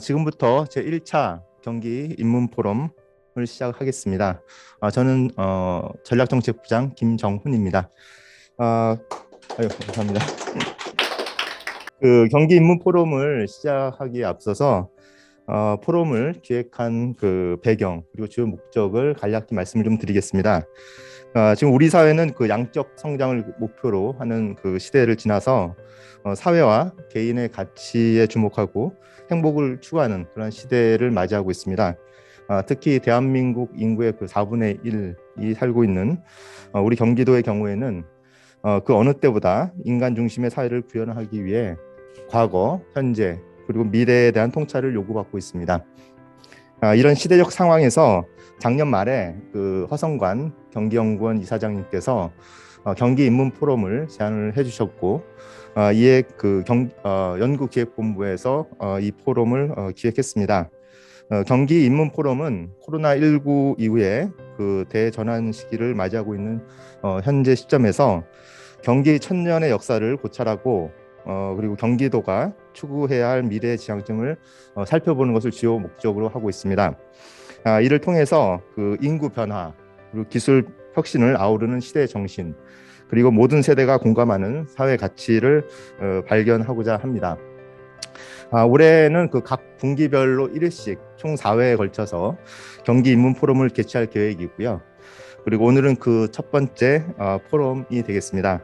지금부터 제1차 경기 입문 포럼을 시작하겠습니다. 저는 전략정책부장 김정훈입니다. 감사합니다. 그 경기 입문 포럼을 시작하기에 앞서서 포럼을 기획한 그 배경 그리고 주요 목적을 간략히 말씀을 좀 드리겠습니다. 지금 우리 사회는 그 양적 성장을 목표로 하는 그 시대를 지나서 사회와 개인의 가치에 주목하고 행복을 추구하는 그런 시대를 맞이하고 있습니다. 특히 대한민국 인구의 그 4분의 1이 살고 있는 우리 경기도의 경우에는 그 어느 때보다 인간 중심의 사회를 구현하기 위해 과거, 현재 그리고 미래에 대한 통찰을 요구받고 있습니다. 이런 시대적 상황에서 작년 말에 그 허성관 경기연구원 이사장님께서 경기 입문 포럼을 제안을 해주셨고 이에 그 연구기획본부에서 이 포럼을 기획했습니다. 경기 입문 포럼은 코로나19 이후에 그 대전환 시기를 맞이하고 있는 현재 시점에서 경기 천년의 역사를 고찰하고 그리고 경기도가 추구해야 할 미래 지향점을 살펴보는 것을 주요 목적으로 하고 있습니다. 이를 통해서 그 인구 변화 그리고 기술 혁신을 아우르는 시대의 정신 그리고 모든 세대가 공감하는 사회 가치를 발견하고자 합니다. 올해는 그 각 분기별로 1회씩 총 4회에 걸쳐서 경기 입문 포럼을 개최할 계획이고요. 그리고 오늘은 그 첫 번째 포럼이 되겠습니다.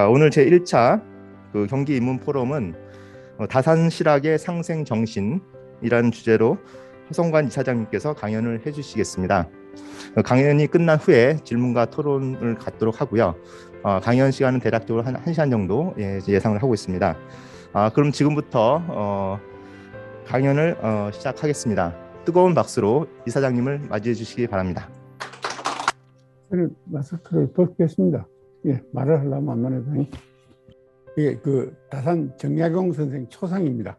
오늘 제1차 그 경기 입문 포럼은 다산 실학의 상생 정신이라는 주제로 허성관 이사장님께서 강연을 해주시겠습니다. 강연이 끝난 후에 질문과 토론을 갖도록 하고요. 강연 시간은 대략적으로 한 1시간 정도 예상을 하고 있습니다. 그럼 지금부터 강연을 시작하겠습니다. 뜨거운 박수로 이사장님을 맞이해 주시기 바랍니다. 저는 마스크를 벗겠습니다. 예, 말을 하려면 안 해도 이게 그 다산 정약용 선생 초상입니다.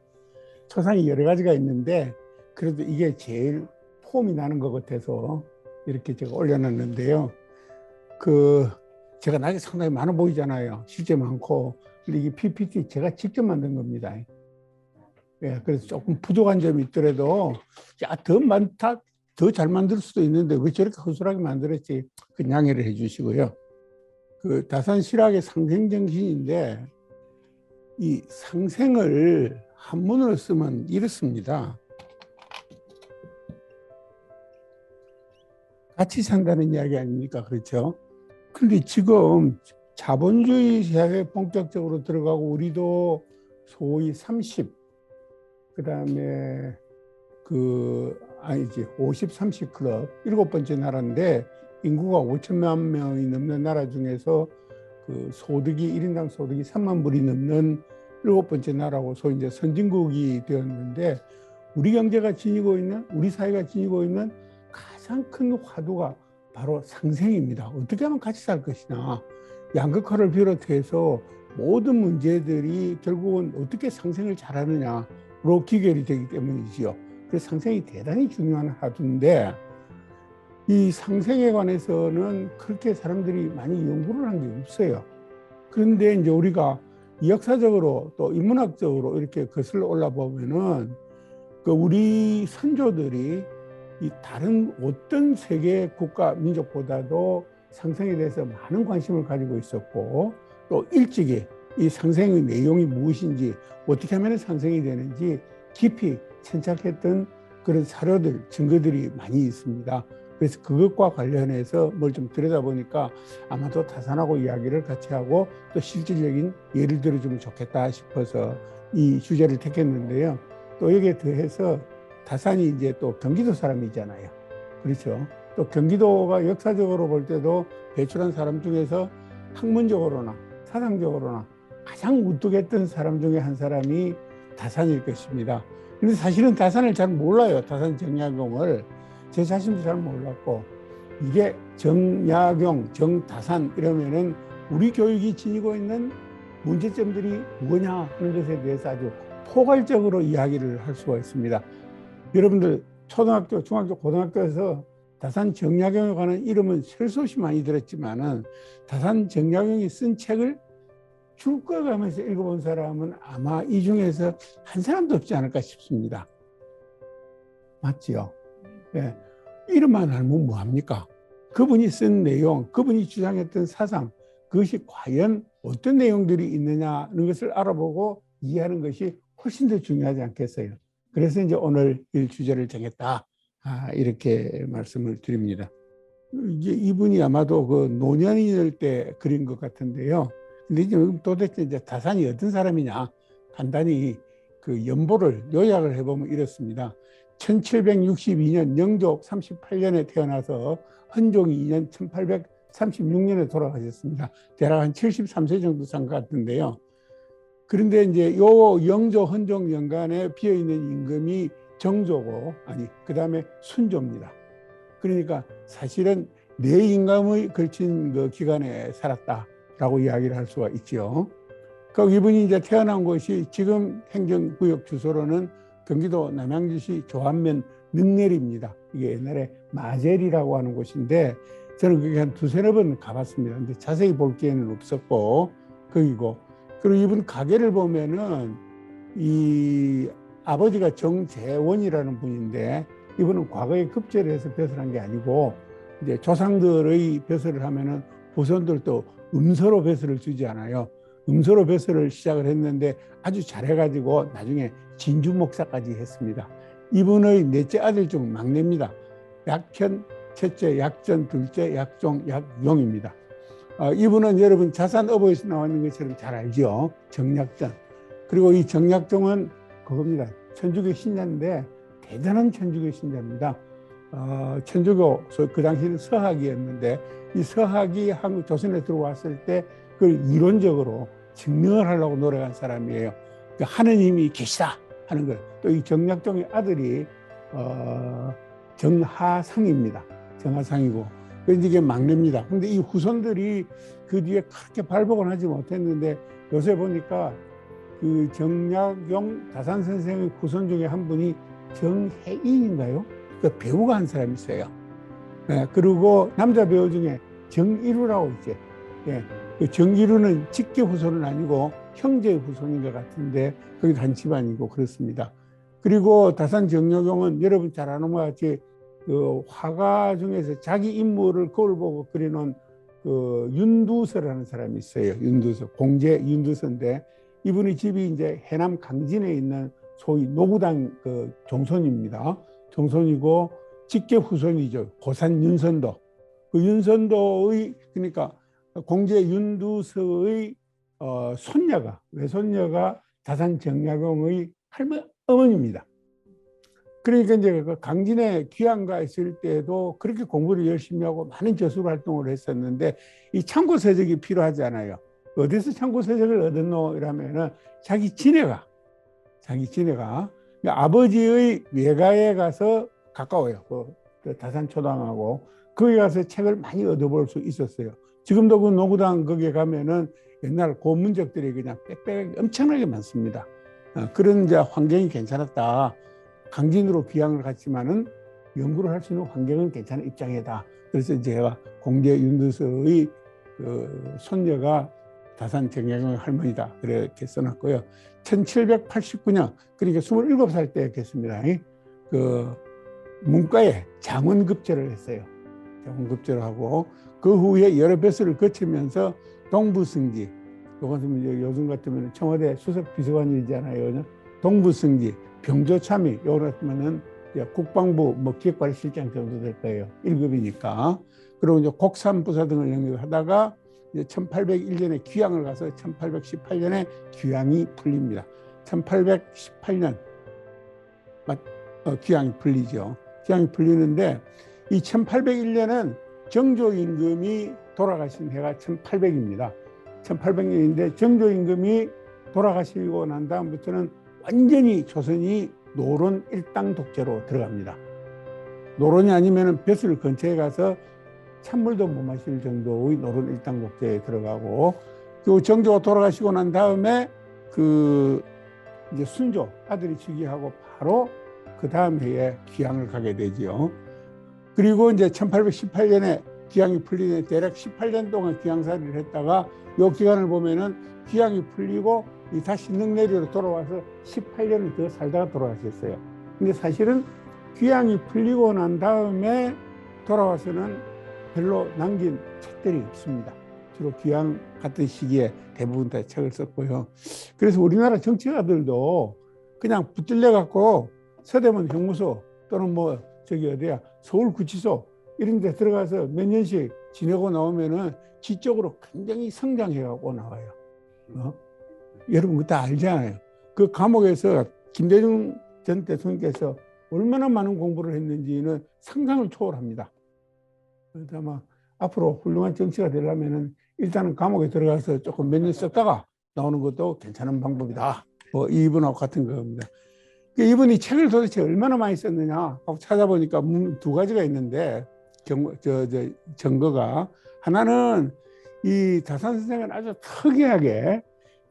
초상이 여러 가지가 있는데 그래도 이게 제일 폼이 나는 것 같아서 이렇게 제가 올려놨는데요. 그 제가 나이 상당히 많아 보이잖아요. 실제 많고. 근데 이게 PPT 제가 직접 만든 겁니다. 예, 그래서 조금 부족한 점이 있더라도 더 많다, 더 잘 만들 수도 있는데 왜 저렇게 허술하게 만들었지? 그 양해를 해주시고요. 그 다산 실학의 상생 정신인데 이 상생을 한문으로 쓰면 이렇습니다. 같이 산다는 이야기 아닙니까? 그렇죠? 근데 지금 자본주의 사회에 본격적으로 들어가고 우리도 소위 30, 그다음에 50, 30 클럽 7번째 나라인데 인구가 5천만 명이 넘는 나라 중에서 그 소득이 1인당 소득이 3만 불이 넘는 7번째 나라고 소위 이제 선진국이 되었는데 우리 경제가 지니고 있는 우리 사회가 지니고 있는 가장 큰 화두가 바로 상생입니다. 어떻게 하면 같이 살 것이냐. 양극화를 비롯해서 모든 문제들이 결국은 어떻게 상생을 잘하느냐로 기결이 되기 때문이지요. 그래서 상생이 대단히 중요한 화두인데 이 상생에 관해서는 그렇게 사람들이 많이 연구를 한 게 없어요. 그런데 이제 우리가 역사적으로 또 인문학적으로 이렇게 거슬러 올라보면은 그 우리 선조들이 이 다른 어떤 세계 국가 민족보다도 상생에 대해서 많은 관심을 가지고 있었고 또 일찍이 이 상생의 내용이 무엇인지 어떻게 하면 상생이 되는지 깊이 천착했던 그런 사료들, 증거들이 많이 있습니다. 그래서 그것과 관련해서 뭘 좀 들여다보니까 아마도 다산하고 이야기를 같이 하고 또 실질적인 예를 들어주면 좋겠다 싶어서 이 주제를 택했는데요. 또 여기에 더해서 다산이 이제 또 경기도 사람이잖아요. 그렇죠. 또 경기도가 역사적으로 볼 때도 배출한 사람 중에서 학문적으로나 사상적으로나 가장 우뚝했던 사람 중에 한 사람이 다산일 것입니다. 근데 사실은 다산을 잘 몰라요. 다산 정약용을. 제 자신도 잘 몰랐고 이게 정약용, 정다산 이러면은 우리 교육이 지니고 있는 문제점들이 뭐냐 하는 것에 대해서 아주 포괄적으로 이야기를 할 수가 있습니다. 여러분들 초등학교, 중학교, 고등학교에서 다산 정약용에 관한 이름은 셀수 없이 많이 들었지만은 다산 정약용이 쓴 책을 줄 꺼가면서 읽어본 사람은 아마 이 중에서 한 사람도 없지 않을까 싶습니다. 맞지요? 예. 이름만 알면 뭐합니까? 그분이 쓴 내용, 그분이 주장했던 사상, 그것이 과연 어떤 내용들이 있느냐는 것을 알아보고 이해하는 것이 훨씬 더 중요하지 않겠어요? 그래서 이제 오늘 이 주제를 정했다. 이렇게 말씀을 드립니다. 이제 이분이 아마도 그 노년일 때 그린 것 같은데요. 근데 이제 도대체 이제 다산이 어떤 사람이냐? 간단히 그 연보를 요약을 해보면 이렇습니다. 1762년 영조 38년에 태어나서 헌종이 2년 1836년에 돌아가셨습니다. 대략 한 73세 정도 산 것 같은데요. 그런데 이제 요 영조 헌종 연간에 비어있는 임금이 정조고, 그 다음에 순조입니다. 그러니까 사실은 네 임금의 걸친 그 기간에 살았다라고 이야기를 할 수가 있죠. 그 이분이 이제 태어난 곳이 지금 행정구역 주소로는 경기도 남양주시 조안면 능내리입니다. 이게 옛날에 마젤이라고 하는 곳인데 저는 거기 한 두세네 번 가봤습니다. 근데 자세히 볼 기회는 없었고 거기고, 그리고 이분 가게를 보면은 이 아버지가 정재원이라는 분인데 이분은 과거에 급제를 해서 벼슬한 게 아니고 이제 조상들의 벼슬을 하면은 후손들도 음서로 벼슬을 주지 않아요. 음서로 벼슬을 시작을 했는데 아주 잘해가지고 나중에 진주 목사까지 했습니다. 이분의 넷째 아들 중 막내입니다. 약현, 첫째, 약전, 둘째, 약종, 약용입니다. 이분은 여러분 자산 어버이에서 나와 있는 것처럼 잘 알죠. 정약전. 그리고 이 정약종은 그겁니다. 천주교 신자인데 대단한 천주교 신자입니다. 천주교 그 당시에는 서학이었는데 이 서학이 한국 조선에 들어왔을 때 그걸 이론적으로 증명을 하려고 노력한 사람이에요. 그러니까 하느님이 계시다 하는 걸. 또 이 정약종의 아들이 정하상입니다. 정하상이고 이게 막내입니다. 근데 이 후손들이 그 뒤에 그렇게 발복은 하지 못했는데 요새 보니까 그 정약용 다산 선생의 후손 중에 한 분이 정혜인인가요? 그 배우가 한 사람이 있어요. 네, 그리고 남자 배우 중에 정일우라고 있죠. 예, 그 정일우는 직계 후손은 아니고 형제 후손인 것 같은데 거기도 한 집안이고 그렇습니다. 그리고 다산 정약용은 여러분 잘 아는 것 같이 그 화가 중에서 자기 인물을 거울 보고 그리는 그 윤두서라는 사람이 있어요. 윤두서, 공제 윤두서인데 이분의 집이 이제 해남 강진에 있는 소위 노구당 그 종손입니다. 종손이고 직계 후손이죠. 고산 윤선도. 그 윤선도의 그러니까 공제 윤두서의 손녀가 외손녀가 다산 정약용의 어머니입니다. 그러니까 이제 그 강진에 귀향가 있을 때도 그렇게 공부를 열심히 하고 많은 저술 활동을 했었는데 이 참고 서적이 필요하잖아요. 어디서 참고 서적을 얻었노? 이러면은 자기 지네가 그러니까 아버지의 외가에 가서 가까워요. 그 다산초당하고 거기 가서 책을 많이 얻어볼 수 있었어요. 지금도 그 노구당 거기에 가면은 옛날 고문적들이 그냥 빽빽하게 엄청나게 많습니다. 그런 이제 환경이 괜찮았다. 강진으로 귀향을 갔지만은 연구를 할 수 있는 환경은 괜찮은 입장이다. 그래서 제가 공제 윤두서의 그 손녀가 다산 정약용 할머니다. 그렇게 써놨고요. 1789년, 그러니까 27살 때였겠습니다. 그 문과에 장원급제를 했어요. 장원급제를 하고 그 후에 여러 벼슬을 거치면서 동부승지, 요것은 요즘 같으면 청와대 수석 비서관이잖아요. 동부승지, 병조참의, 요거 같으면은 국방부 기획관리실장 정도 될 거예요. 1급이니까. 그리고 이제 곡산부사 등을 영역하다가 이제 1801년에 귀향을 가서 1818년에 귀향이 풀립니다. 1818년 귀향이 풀리죠. 귀향이 풀리는데 이 1801년은 정조 임금이 돌아가신 해가 1800입니다. 1800년인데 정조 임금이 돌아가시고 난 다음부터는 완전히 조선이 노론 일당 독재로 들어갑니다. 노론이 아니면 벼슬 근처에 가서 찬물도 못 마실 정도의 노론 일당 독재에 들어가고, 그 정조가 돌아가시고 난 다음에 그 이제 순조 아들이 즉위하고 바로 그 다음 해에 귀향을 가게 되지요. 그리고 이제 1818년에 기양이 풀리는 대략 18년 동안 기양살이를 했다가 요 기간을 보면은 기양이 풀리고 다시 능내리로 돌아와서 18년을 더 살다가 돌아가셨어요. 근데 사실은 기양이 풀리고 난 다음에 돌아와서는 별로 남긴 책들이 없습니다. 주로 기양 같은 시기에 대부분 다 책을 썼고요. 그래서 우리나라 정치가들도 그냥 붙들려 갖고 서대문 형무소 또는 뭐 저기 어디야 서울구치소 이런 데 들어가서 몇 년씩 지내고 나오면은 지적으로 굉장히 성장해가고 나와요. 여러분 그거 다 알잖아요. 그 감옥에서 김대중 전 대통령께서 얼마나 많은 공부를 했는지는 상상을 초월합니다. 그래서 아마 앞으로 훌륭한 정치가 되려면은 일단은 감옥에 들어가서 조금 몇 년 썼다가 나오는 것도 괜찮은 방법이다. 뭐 이분하고 같은 겁니다. 이분이 책을 도대체 얼마나 많이 썼느냐 하고 찾아보니까 두 가지가 있는데 증거가 하나는 이 다산 선생은 아주 특이하게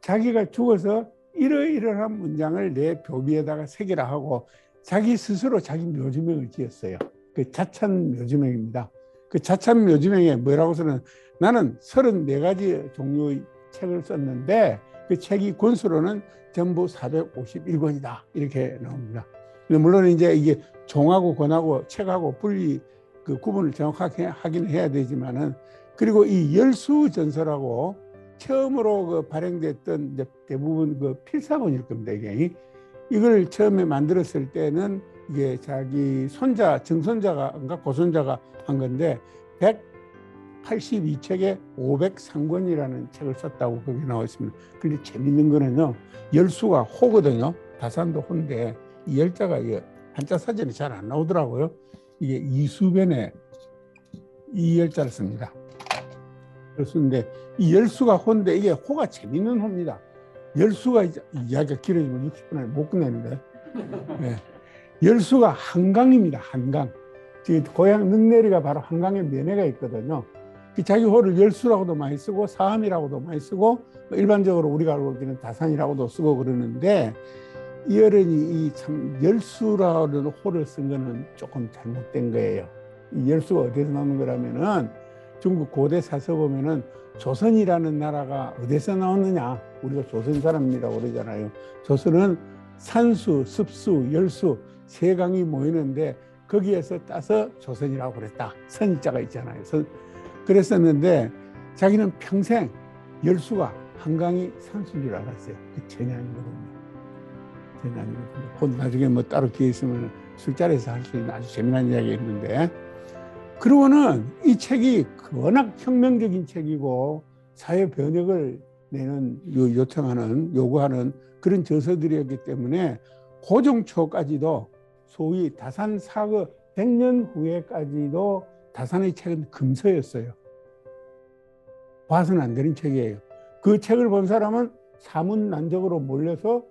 자기가 죽어서 이러이러한 문장을 내 묘비에다가 새기라 하고 자기 스스로 자기 묘지명을 지었어요. 그 자찬 묘지명입니다. 그 자찬 묘지명에 뭐라고 쓰는 나는 34가지 종류의 책을 썼는데 그 책이 권수로는 전부 451권이다. 이렇게 나옵니다. 물론 이제 이게 종하고 권하고 책하고 분리 그 구분을 정확하게 하긴 해야 되지만은 그리고 이 열수전서라고 처음으로 그 발행됐던 이제 대부분 그 필사본일 겁니다. 이걸 처음에 만들었을 때는 이게 자기 손자, 증손자가, 고손자가 한 건데 182책에 503권이라는 책을 썼다고 거기 나와 있습니다. 근데 재밌는 거는요, 열수가 호거든요. 다산도 호인데 이 열자가 이게 한자 사전이 잘 안 나오더라고요. 이게 이수변에 이 열자를 씁니다. 그렇습니다. 이 열수가 호인데 이게 호가 재밌는 호입니다. 열수가 이야기가 길어지면 60분 안에 못 끝내는데 네. 열수가 한강입니다. 한강. 고향 능내리가 바로 한강에 면해가 있거든요. 자기 호를 열수라고도 많이 쓰고 사함이라고도 많이 쓰고 일반적으로 우리가 알고 있는 다산이라고도 쓰고 그러는데 이 어른이 참 열수라는 호를 쓴 거는 조금 잘못된 거예요. 이 열수가 어디서 나오는 거라면은 중국 고대 사서 보면은 조선이라는 나라가 어디서 나왔느냐? 우리가 조선 사람이라고 그러잖아요. 조선은 산수, 습수, 열수 세 강이 모이는데 거기에서 따서 조선이라고 그랬다. 선자가 있잖아요. 그랬었는데 자기는 평생 열수가 한강이 산수인 줄 알았어요. 그 전혀 아니거든요. 전혀 아니거든요. 곧 나중에 뭐 따로 기회 있으면 술자리에서 할 수 있는 아주 재미난 이야기가 있는데 그러고는 이 책이 워낙 혁명적인 책이고 사회 변혁을 내는 요구하는 그런 저서들이었기 때문에 고종 초까지도 소위 다산 사거 100년 후에까지도 다산의 책은 금서였어요. 봐서는 안 되는 책이에요. 그 책을 본 사람은 사문난적으로 몰려서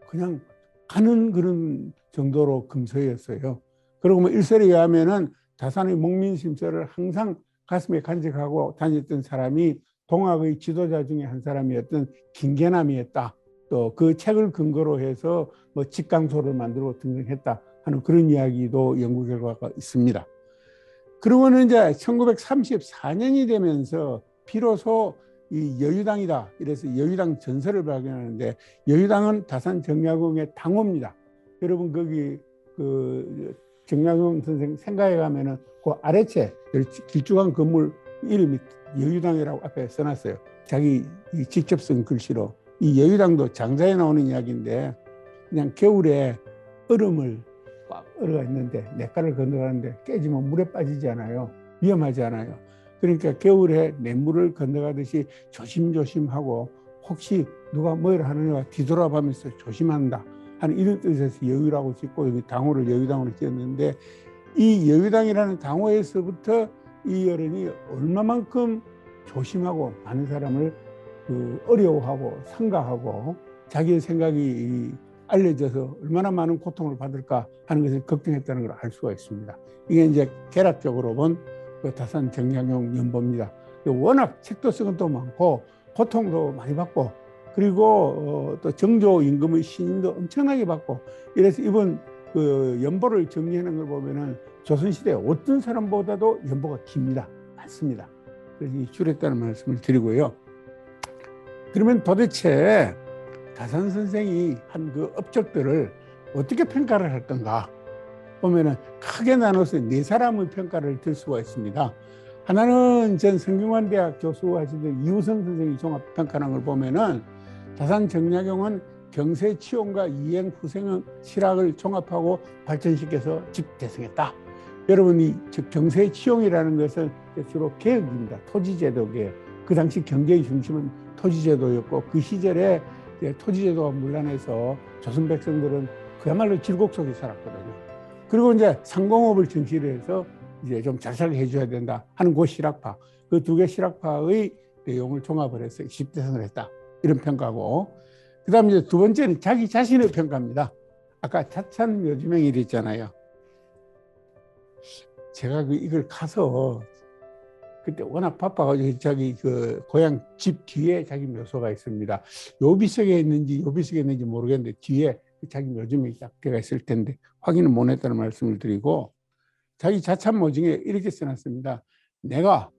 그냥 가는 그런 정도로 금서였어요. 그리고 뭐 일설에 의하면은 다산의 목민심서를 항상 가슴에 간직하고 다녔던 사람이 동학의 지도자 중에 한 사람이었던 김계남이었다. 또 그 책을 근거로 해서 뭐 직강소를 만들고 등등했다 하는 그런 이야기도 연구 결과가 있습니다. 그러고는 이제 1934년이 되면서 비로소 이 여유당이다. 이래서 여유당 전설을 발견하는데 여유당은 다산 정약용의 당호입니다. 여러분 거기 그 정약용 선생 생가에 가면은 그 아래채 길쭉한 건물 이름이 여유당이라고 앞에 써놨어요. 자기 직접 쓴 글씨로. 이 여유당도 장자에 나오는 이야기인데 그냥 겨울에 얼음을 꽉 얼어가 있는데 냇가를 건너가는데 깨지면 물에 빠지지 않아요. 위험하지 않아요. 그러니까 겨울에 냇물을 건너가듯이 조심조심하고 혹시 누가 뭘 하느냐 뒤돌아보면서 조심한다 하는 이런 뜻에서 여유라고 짓고 여기 당호를 여유당으로 지었는데 이 여유당이라는 당호에서부터 이 어른이 얼마만큼 조심하고 많은 사람을 어려워하고 상가하고 자기의 생각이 알려져서 얼마나 많은 고통을 받을까 하는 것을 걱정했다는 걸 알 수가 있습니다. 이게 이제 개략적으로 본 그 다산 정약용 연보입니다. 워낙 책도 쓴 것도 많고 고통도 많이 받고 그리고 또 정조 임금의 신임도 엄청나게 받고 이래서 이번 그 연보를 정리하는 걸 보면은 조선시대 어떤 사람보다도 연보가 깁니다. 많습니다. 그래서 줄였다는 말씀을 드리고요. 그러면 도대체 다산 선생이 한 그 업적들을 어떻게 평가를 할 건가 보면은 크게 나눠서 네 사람의 평가를 들 수가 있습니다. 하나는 전 성균관대학 교수하시던 이우성 선생이 종합평가하는 걸 보면은 다산 정약용은 경세치용과 이행 후생의 실학을 종합하고 발전시켜서 집대성했다. 여러분, 이 경세치용이라는 것은 주로 개혁입니다. 토지제도 개혁. 그 당시 경제의 중심은 토지제도였고, 그 시절에 토지제도가 문란해서 조선 백성들은 그야말로 질곡 속에 살았거든요. 그리고 이제 상공업을 정시를 해서 이제 좀 잘 살게 해줘야 된다 하는 그 실학파, 그 두 개 실학파의 내용을 종합을 해서 집대성을 했다. 이런 평가고, 그 다음에 이제 두 번째는 자기 자신의 평가입니다. 아까 자찬 묘지명일이 있잖아요. 제가 이걸 가서 그때 워낙 바빠가지고 자기 그 고향 집 뒤에 자기 묘소가 있습니다. 요비석에 있는지 요비석에 있는지 모르겠는데 뒤에 자기 묘지명이 딱 되어 있을 텐데 확인을 못 했다는 말씀을 드리고, 자기 자찬모 중에 이렇게 써놨습니다. 내가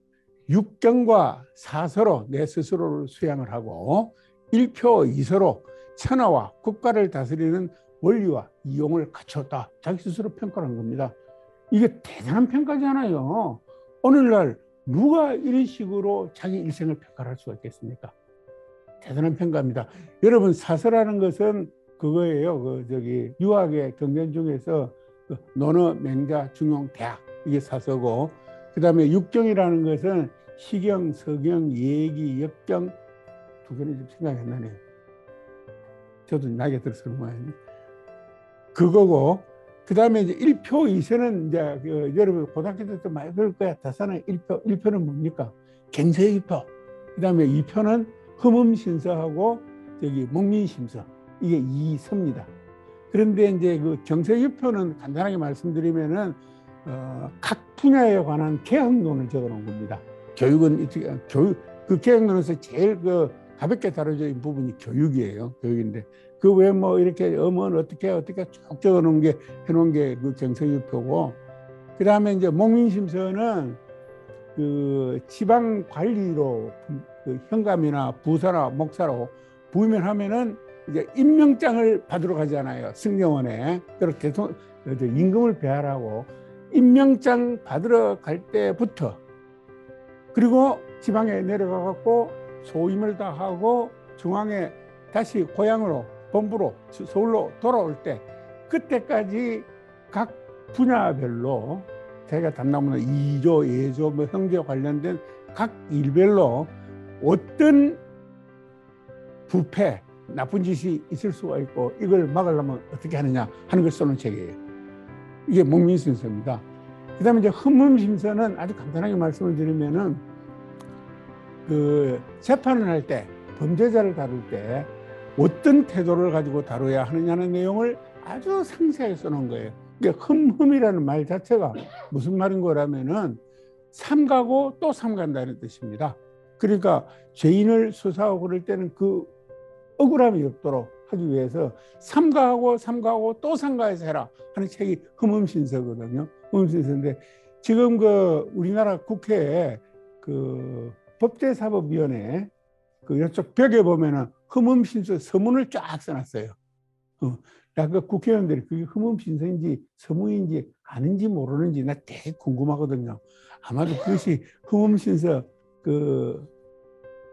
육경과 사서로 내 스스로를 수양을 하고 일표 이서로 천하와 국가를 다스리는 원리와 이용을 갖췄다. 자기 스스로 평가를 한 겁니다. 이게 대단한 평가잖아요. 오늘날 누가 이런 식으로 자기 일생을 평가할 수가 있겠습니까? 대단한 평가입니다. 여러분, 사서라는 것은 그거예요. 유학의 경전 중에서 논어, 맹자, 중용, 대학, 이게 사서고, 그 다음에 육경이라는 것은 시경, 서경, 예기, 역경, 두 개는 좀 생각이 안 나네요. 저도 나이가 들어서 그런 모양이네. 그거고, 그 다음에 이제 1표 2세는 이제 여러분 고등학교 때도 많이 들을 거야. 다산의 1표는 뭡니까? 갱서일표. 그 다음에 2표는 흠음신서하고 목민심서. 이게 2서입니다. 그런데 이제 그 경서일표는 간단하게 말씀드리면은 각 분야에 관한 개혁론을 적어놓은 겁니다. 교육은 그 개혁론에서 제일 가볍게 다뤄져 있는 부분이 교육이에요. 교육인데 그 외에 뭐 이렇게 음원 어떻게 쭉 적어놓은 게 해놓은 게 그 경서일표고, 그 다음에 이제 목민심서는 그 지방 관리로 그 현감이나 부사나 목사로 부임하면은 이제 임명장을 받으러 가잖아요. 승려원에. 그렇게 임금을 배하라고 임명장 받으러 갈 때부터, 그리고 지방에 내려가 갖고 소임을 다 하고 중앙에 다시 고향으로 본부로 서울로 돌아올 때, 그때까지 각 분야별로 자기가 담당하는 이조, 예조, 뭐 형제 관련된 각 일별로 어떤 부패, 나쁜 짓이 있을 수가 있고 이걸 막으려면 어떻게 하느냐 하는 걸 써놓은 책이에요. 이게 목민심서입니다. 그 다음에 이제 흠음심서는 아주 간단하게 말씀을 드리면은 그 재판을 할 때, 범죄자를 다룰 때 어떤 태도를 가지고 다뤄야 하느냐는 내용을 아주 상세하게 써놓은 거예요. 그러니까 흠흠이라는 말 자체가 무슨 말인 거라면은 삼가고 또 삼간다는 뜻입니다. 그러니까 죄인을 수사하고 그럴 때는 그 억울함이 없도록 하기 위해서 삼가하고 또 삼가해서 해라 하는 책이 흠음신서거든요. 흠음신서인데 지금 그 우리나라 국회에 그 법제사법위원회 그 이쪽 벽에 보면은 흠음신서 서문을 쫙 써놨어요. 그 국회의원들이 그게 흠음신서인지 서문인지 아는지 모르는지 나 되게 궁금하거든요. 아마도 그것이 흠음신서 그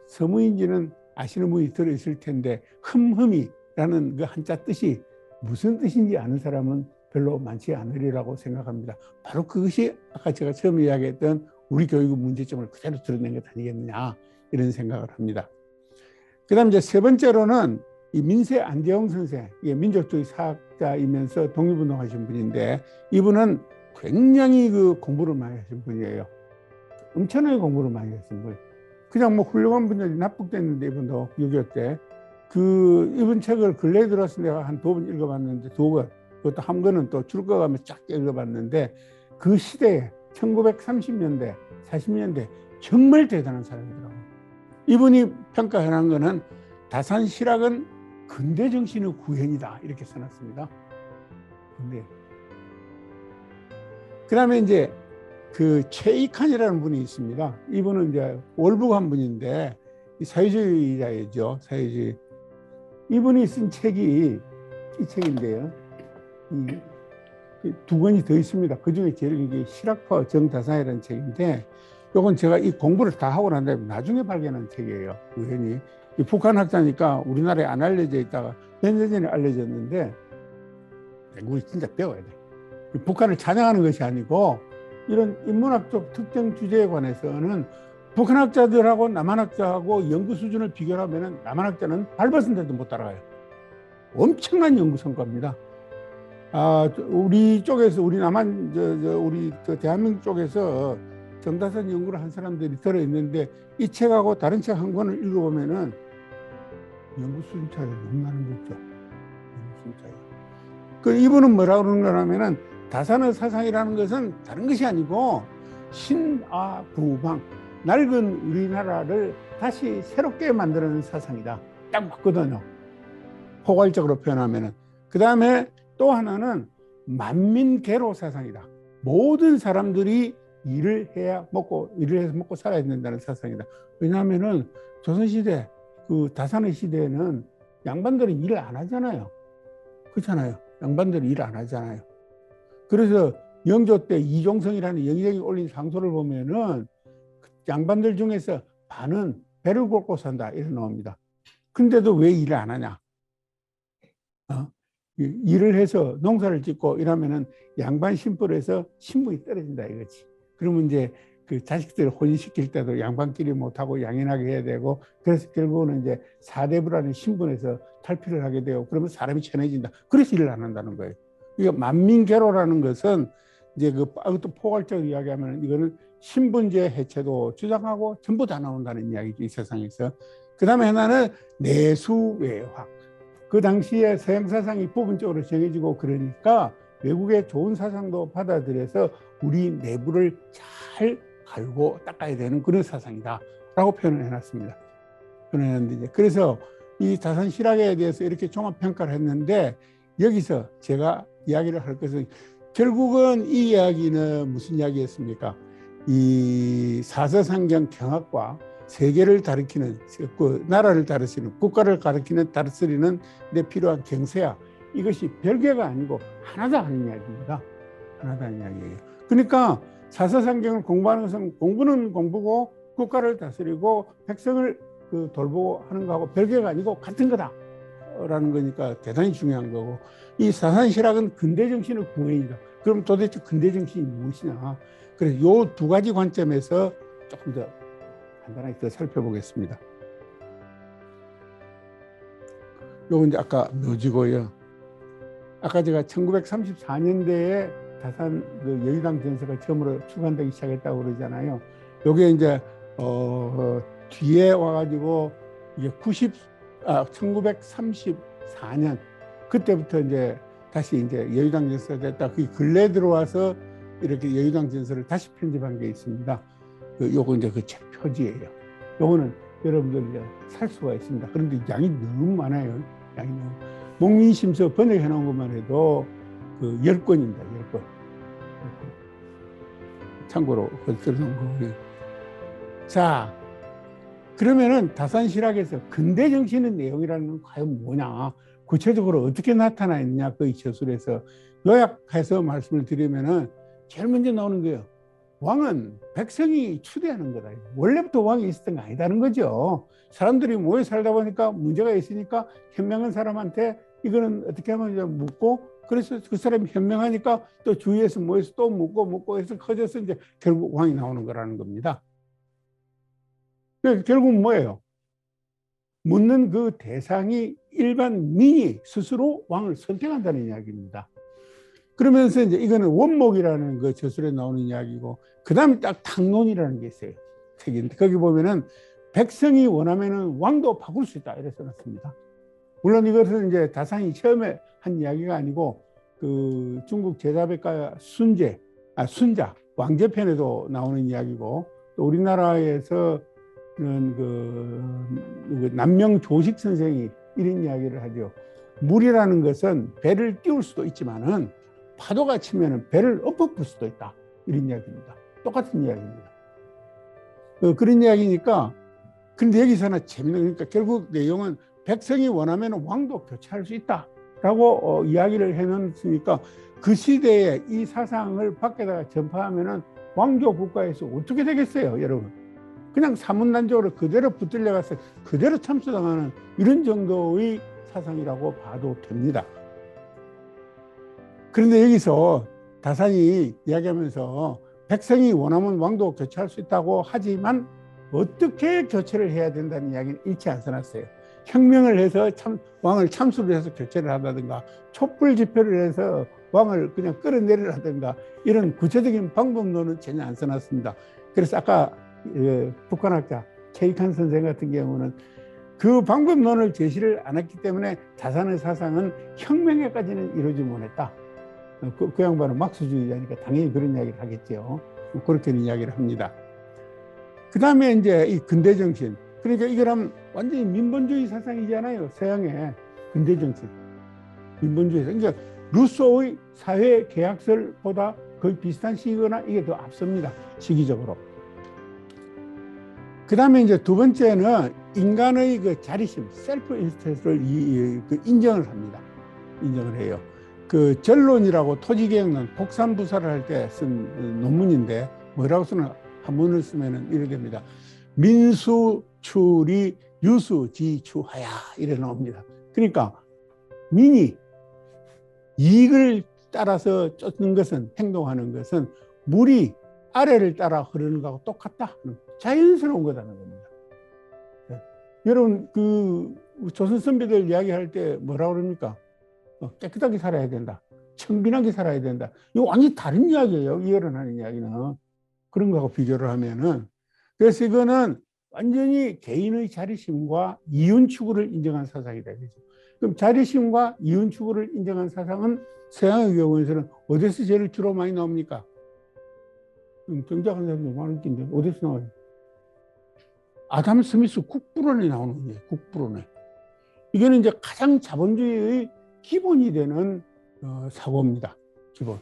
서문인지는 아시는 분이 들어있을 텐데, 흠흠이라는 그 한자 뜻이 무슨 뜻인지 아는 사람은 별로 많지 않으리라고 생각합니다. 바로 그것이 아까 제가 처음 이야기했던 우리 교육의 문제점을 그대로 드러낸 것 아니겠느냐 이런 생각을 합니다. 그 다음 이제 세 번째로는 이 민세 안재홍 선생, 이게 민족주의 사학자이면서 독립운동하신 분인데, 이분은 굉장히 그 공부를 많이 하신 분이에요. 엄청나게 공부를 많이 하신 분. 그냥 뭐 훌륭한 분들이 납북됐는데, 이분도 6.25 때. 이분 책을 근래에 들어서 내가 한 2번 읽어봤는데, 2권. 그것도 한 권은 또 줄 거 가면 쫙 읽어봤는데, 그 시대에 1930년대, 40년대 정말 대단한 사람이더라고요. 이분이 평가해놓은 거는 다산 실학은 근대 정신의 구현이다 이렇게 써놨습니다. 근데 그 다음에 이제 그 최익한이라는 분이 있습니다. 이분은 이제 월북한 분인데 사회주의자이죠. 사회주의. 이분이 쓴 책이 이 책인데요. 두 권이 더 있습니다. 그 중에 제일 이게 실학파 정다산이라는 책인데, 이건 제가 이 공부를 다 하고 난 다음에 나중에 발견한 책이에요. 우연히. 이 북한 학자니까 우리나라에 안 알려져 있다가 몇 년 전에 알려졌는데, 우리 진짜 배워야 돼. 북한을 찬양하는 것이 아니고, 이런 인문학적 특정 주제에 관해서는 북한 학자들하고 남한 학자하고 연구 수준을 비교하면 남한 학자는 밟았은 데도 못 따라가요. 엄청난 연구 성과입니다. 우리 쪽에서, 우리 남한, 우리 대한민국 쪽에서 정다산 연구를 한 사람들이 들어있는데, 이 책하고 다른 책 한 권을 읽어보면은 연구 수준 차이가 너무 나는 거죠. 연구 수준 차이. 이분은 뭐라고 그러는 거냐면은, 다산의 사상이라는 것은 다른 것이 아니고 신아부방, 낡은 우리나라를 다시 새롭게 만드는 사상이다. 딱 맞거든요. 포괄적으로 표현하면은. 그 다음에 또 하나는 만민계로 사상이다. 모든 사람들이 일을 해서 먹고 살아야 된다는 사상이다. 왜냐하면은 조선시대, 그 다산의 시대에는 양반들은 일을 안 하잖아요. 그렇잖아요. 양반들은 일을 안 하잖아요. 그래서 영조 때 이종성이라는 영의정이 올린 상소를 보면은 양반들 중에서 반은 배를 걷고 산다 이렇게 나옵니다. 근데도 왜 일을 안 하냐? 일을 해서 농사를 짓고 이러면은 양반 신분에서 신분이 떨어진다 이거지. 그러면 이제 그 자식들을 혼인시킬 때도 양반끼리 못하고 양인하게 해야 되고, 그래서 결국은 이제 사대부라는 신분에서 탈피를 하게 되고, 그러면 사람이 천해진다. 그래서 일을 안 한다는 거예요. 그러니까 만민계로라는 것은 이제 또 포괄적으로 이야기하면 이거는 신분제 해체도 주장하고 전부 다 나온다는 이야기죠, 이 세상에서. 그 다음에 하나는 내수외학. 그 당시에 서양 사상이 부분적으로 정해지고 그러니까 외국의 좋은 사상도 받아들여서 우리 내부를 잘 갈고 닦아야 되는 그런 사상이다 라고 표현을 해놨습니다. 그래서 이 다산 실학에 대해서 이렇게 종합평가를 했는데, 여기서 제가 이야기를 할 것은, 결국은 이 이야기는 무슨 이야기였습니까? 이 사서상경 경학과 세계를 가리키는, 그 나라를 다스리는, 국가를 다스리는 데 필요한 경세야, 이것이 별개가 아니고 하나다 하는 이야기입니다. 하나다 하는 이야기예요. 그러니까 사서상경을 공부하는 것은 공부는 공부고 국가를 다스리고 백성을 돌보고 하는 거하고 별개가 아니고 같은 거다라는 거니까 대단히 중요한 거고, 이 사산실학은 근대 정신의 구원이다. 그럼 도대체 근대 정신이 무엇이냐? 그래서 요 두 가지 관점에서 조금 더 간단하게 더 살펴보겠습니다. 요건 이제 아까 묘지고요. 아까 제가 1934년대에 다산 여의당 전서가 처음으로 출간되기 시작했다고 그러잖아요. 요게 이제 뒤에 와가지고 이게 1934년 그때부터 이제 다시 이제 여의당 전서가 됐다. 그 근래 들어와서 이렇게 여의당 전서를 다시 편집한 게 있습니다. 요거 이제 그 책 표지예요. 요거는 여러분들 이제 살 수가 있습니다. 그런데 양이 너무 많아요. 양이 너무. 목민심서 번역해 놓은 것만 해도 그 10권입니다. 10권. 참고로 들어놓은 거고요. 자, 그러면은 다산실학에서 근대 정신의 내용이라는 건 과연 뭐냐? 구체적으로 어떻게 나타나 있느냐? 그 저술에서 요약해서 말씀을 드리면은 제일 먼저 나오는 거예요. 왕은 백성이 추대하는 거다. 원래부터 왕이 있었던 거 아니다는 거죠. 사람들이 모여 살다 보니까 문제가 있으니까 현명한 사람한테 이거는 어떻게 하면 이제 묻고, 그래서 그 사람이 현명하니까 또 주위에서 모여서 또 묻고 해서 커져서 이제 결국 왕이 나오는 거라는 겁니다. 결국 뭐예요? 묻는 그 대상이 일반 민이 스스로 왕을 선택한다는 이야기입니다. 그러면서 이제 이거는 원목이라는 그 저술에 나오는 이야기고, 그 다음에 딱 탕론이라는 게 있어요. 책인데 거기 보면은 백성이 원하면은 왕도 바꿀 수 있다 이렇게 써놨습니다. 물론 이것은 이제 다산이 처음에 한 이야기가 아니고 그 중국 제자백가 순자 왕제편에도 나오는 이야기고, 또 우리나라에서는 그 남명 조식 선생이 이런 이야기를 하죠. 물이라는 것은 배를 띄울 수도 있지만은 파도가 치면은 배를 엎어풀 수도 있다. 이런 이야기입니다. 똑같은 이야기입니다. 그런 이야기니까, 근데 여기서는 재밌는, 그러니까 결국 내용은 백성이 원하면 왕도 교체할 수 있다라고 이야기를 해놓으니까 그 시대에 이 사상을 밖에다가 전파하면은 왕조 국가에서 어떻게 되겠어요, 여러분? 그냥 사문단적으로 그대로 붙들려 가서 그대로 참수당하는 이런 정도의 사상이라고 봐도 됩니다. 그런데 여기서 다산이 이야기하면서 백성이 원하면 왕도 교체할 수 있다고 하지만 어떻게 교체를 해야 된다는 이야기는 일치 안 써놨어요. 혁명을 해서 왕을 참수를 해서 교체를 한다든가 촛불 집회를 해서 왕을 그냥 끌어내리라든가 이런 구체적인 방법론은 전혀 안 써놨습니다. 그래서 아까 북한학자 케이칸 선생 같은 경우는 그 방법론을 제시를 안 했기 때문에 다산의 사상은 혁명에까지는 이루지 못했다. 그 양반은 막수주의자니까 당연히 그런 이야기를 하겠죠. 그렇게는 이야기를 합니다. 그 다음에 이제 이 근대 정신. 그러니까 이거는 완전히 민본주의 사상이잖아요. 서양의 근대 정신. 민본주의. 그러니까 루소의 사회 계약설보다 거의 비슷한 시기거나 이게 더 앞섭니다. 시기적으로. 그 다음에 이제 두 번째는 인간의 그 자리심, 셀프 인스턴스를 인정을 합니다. 인정을 해요. 그 전론이라고 토지개혁론 독산부사를 할 때 쓴 논문인데 뭐라고 쓰나 한문을 쓰면은 이렇게 됩니다. 민수출이 유수지추하야 이래 나옵니다. 그러니까 민이 이익을 따라서 쫓는 것은 행동하는 것은 물이 아래를 따라 흐르는 것하고 똑같다. 자연스러운 거다는 겁니다. 네. 여러분 그 조선 선비들 이야기할 때 뭐라고 그럽니까? 깨끗하게 살아야 된다. 청빈하게 살아야 된다. 이거 완전히 다른 이야기예요. 이해를 하는 이야기는. 그런 거하고 비교를 하면은. 그래서 이거는 완전히 개인의 자리심과 이윤 추구를 인정한 사상이다. 그죠? 그럼 자리심과 이윤 추구를 인정한 사상은 서양의 경우에서는 어디서 제일 주로 많이 나옵니까? 경작한 사람들 많은 낀데 어디서 나와요? 아담 스미스 국부론에 나오는 거예요. 국부론에. 이거는 이제 가장 자본주의의 기본이 되는 사고입니다. 기본.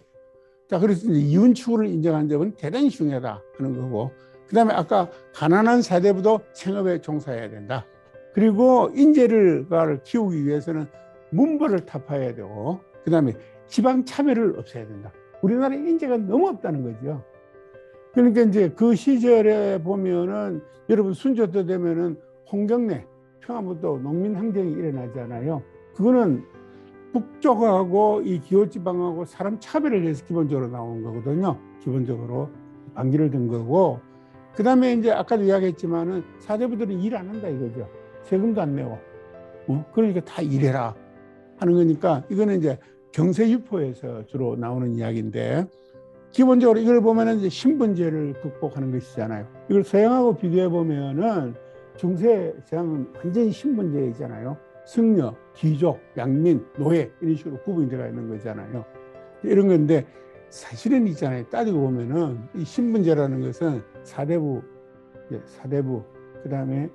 자, 그래서 이제 이윤 추구를 인정한 점은 대단히 중요하다 하는 거고, 그 다음에 아까 가난한 사대부도 생업에 종사해야 된다. 그리고 인재를 키우기 위해서는 문벌을 타파해야 되고, 그 다음에 지방 차별을 없애야 된다. 우리나라에 인재가 너무 없다는 거죠. 그러니까 이제 그 시절에 보면은 여러분 순조 때 되면은 홍경래 평화부도 농민 항쟁이 일어나잖아요. 그거는 북쪽하고 이 기호지방하고 사람 차별을 해서 기본적으로 나온 거거든요. 기본적으로 반기를 든 거고, 그 다음에 이제 아까도 이야기했지만은 사대부들은 일 안 한다 이거죠. 세금도 안 내고, 그러니까 다 일해라 하는 거니까 이거는 이제 경세유포에서 주로 나오는 이야기인데, 기본적으로 이걸 보면은 이제 신분제를 극복하는 것이잖아요. 이걸 서양하고 비교해 보면은 중세 서양은 완전히 신분제이잖아요. 승려, 귀족, 양민, 노예 이런 식으로 구분이 되어 있는 거잖아요. 이런 건데 사실은 있잖아요. 따지고 보면은 이 신분제라는 것은 사대부, 그다음에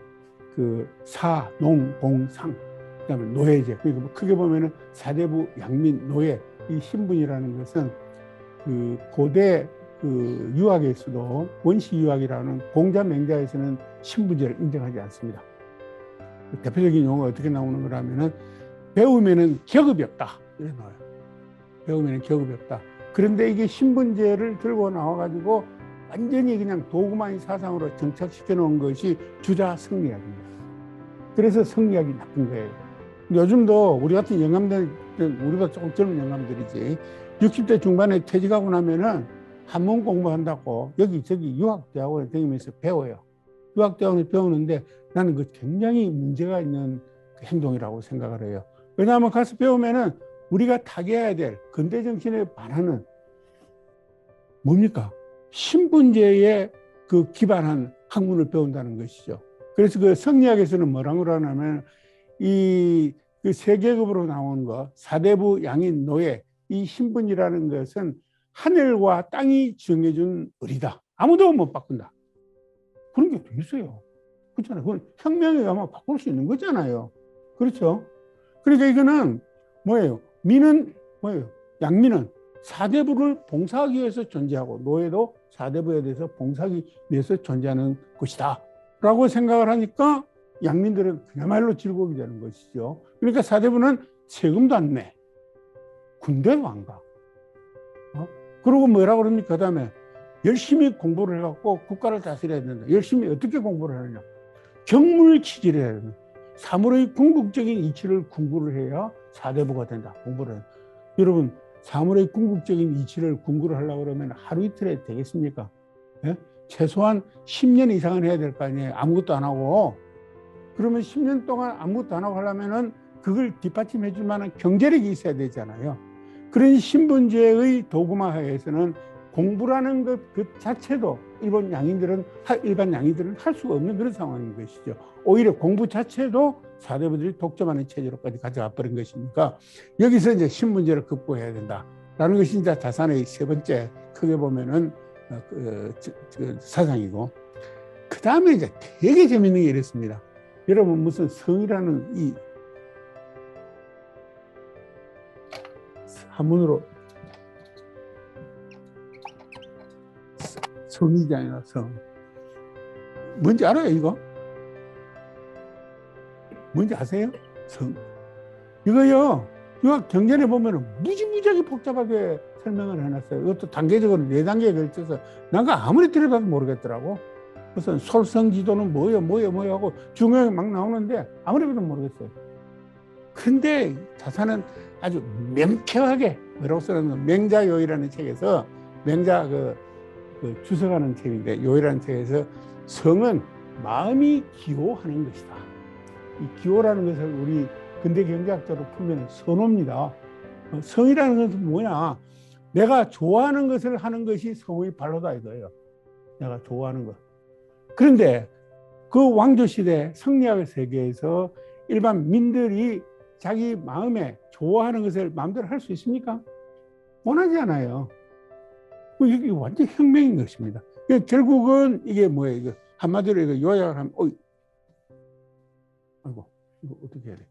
그 사, 농, 공, 상, 그다음에 노예제. 그러니까 뭐 크게 보면은 사대부, 양민, 노예 이 신분이라는 것은 그 고대 그 유학에서도 원시 유학이라는 공자 맹자에서는 신분제를 인정하지 않습니다. 대표적인 용어가 어떻게 나오는 거라면은 배우면은 격업이 없다 이래 나와요. 배우면은 격업이 없다. 그런데 이게 신분제를 들고 나와가지고 완전히 그냥 도구만의 사상으로 정착시켜 놓은 것이 주자 성리학입니다. 그래서 성리학이 나쁜 거예요. 요즘도 우리 같은 영감들, 우리가 조금 젊은 영감들이지 60대 중반에 퇴직하고 나면은 한문 공부한다고 여기저기 유학대학원에 다니면서 배워요. 유학대학원에 배우는데 나는 그 굉장히 문제가 있는 행동이라고 생각을 해요. 왜냐하면 가서 배우면은 우리가 타개해야 될 근대 정신에 반하는 뭡니까? 신분제에 그 기반한 학문을 배운다는 것이죠. 그래서 그 성리학에서는 뭐라고 그러냐면 그 세계급으로 나온 거, 사대부, 양인, 노예, 이 신분이라는 것은 하늘과 땅이 정해준 의리다. 아무도 못 바꾼다. 그런 게 더 있어요. 그렇잖아요. 그건 혁명에 의하면 바꿀 수 있는 거잖아요. 그렇죠? 그러니까 이거는 뭐예요? 민은 뭐예요? 양민은 사대부를 봉사하기 위해서 존재하고 노예도 사대부에 대해서 봉사하기 위해서 존재하는 것이다 라고 생각을 하니까 양민들은 그야말로 즐거움이 되는 것이죠. 그러니까 사대부는 세금도 안 내, 군대도 안 가. 그리고 뭐라고 그럽니까? 그 다음에 열심히 공부를 해갖고 국가를 다스려야 된다. 열심히 어떻게 공부를 하느냐? 경물 취지를 해야 된다. 사물의 궁극적인 이치를 궁구를 해야 사대부가 된다. 공부를 해야 된다. 여러분, 사물의 궁극적인 이치를 궁구를 하려고 그러면 하루 이틀에 되겠습니까? 예? 최소한 10년 이상은 해야 될 거 아니에요. 아무것도 안 하고. 그러면 10년 동안 아무것도 안 하고 하려면은 그걸 뒷받침해 줄 만한 경제력이 있어야 되잖아요. 그런 신분제의 도구마 하에서는 공부라는 것 그 자체도 일반 양인들은 할 수가 없는 그런 상황인 것이죠. 오히려 공부 자체도 사대부들이 독점하는 체제로까지 가져가 버린 것이니까 여기서 이제 신분제를 극복해야 된다라는 것이 이제 다산의 세 번째 크게 보면은 사상이고, 그 다음에 이제 되게 재밌는 게 이랬습니다. 여러분, 무슨 성이라는 이 한문으로 성이지 아니라 성. 뭔지 알아요, 이거? 뭔지 아세요? 성. 이거요, 이거 경전에 보면 무지무지하게 복잡하게 설명을 해놨어요. 이것도 단계적으로 4단계에 걸쳐서 난가 아무리 들여다도 모르겠더라고. 무슨 솔성지도는 뭐예요 하고 중요하게 막 나오는데 아무리 봐도 모르겠어요. 근데 다산은 아주 명쾌하게 뭐라고 써놨는 맹자요이라는 책에서 맹자 그 주석하는 책인데 요이라는 책에서 성은 마음이 기호하는 것이다. 이 기호라는 것을 우리 근대 경제학자로 풀면 선호입니다. 성이라는 것은 뭐냐? 내가 좋아하는 것을 하는 것이 성의 발로다 이거예요. 내가 좋아하는 것. 그런데 그 왕조시대 성리학의 세계에서 일반 민들이 자기 마음에 좋아하는 것을 마음대로 할 수 있습니까? 원하지 않아요. 이게 완전 혁명인 것입니다. 결국은 이게 뭐예요? 이거 한마디로 이거 요약을 하면, 아이고, 이거 어떻게 해야 돼?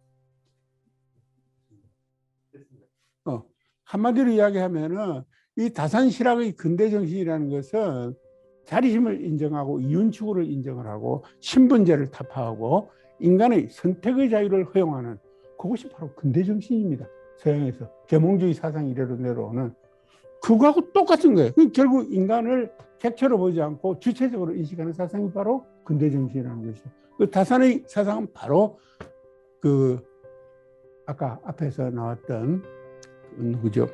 한마디로 이야기하면은 이 다산실학의 근대 정신이라는 것은 자리심을 인정하고 이윤추구를 인정을 하고 신분제를 타파하고 인간의 선택의 자유를 허용하는 그것이 바로 근대 정신입니다. 서양에서 계몽주의 사상 이래로 내려오는 그거하고 똑같은 거예요. 결국 인간을 객체로 보지 않고 주체적으로 인식하는 사상이 바로 근대 정신이라는 것이죠. 그 다산의 사상은 바로 그 아까 앞에서 나왔던 누구죠?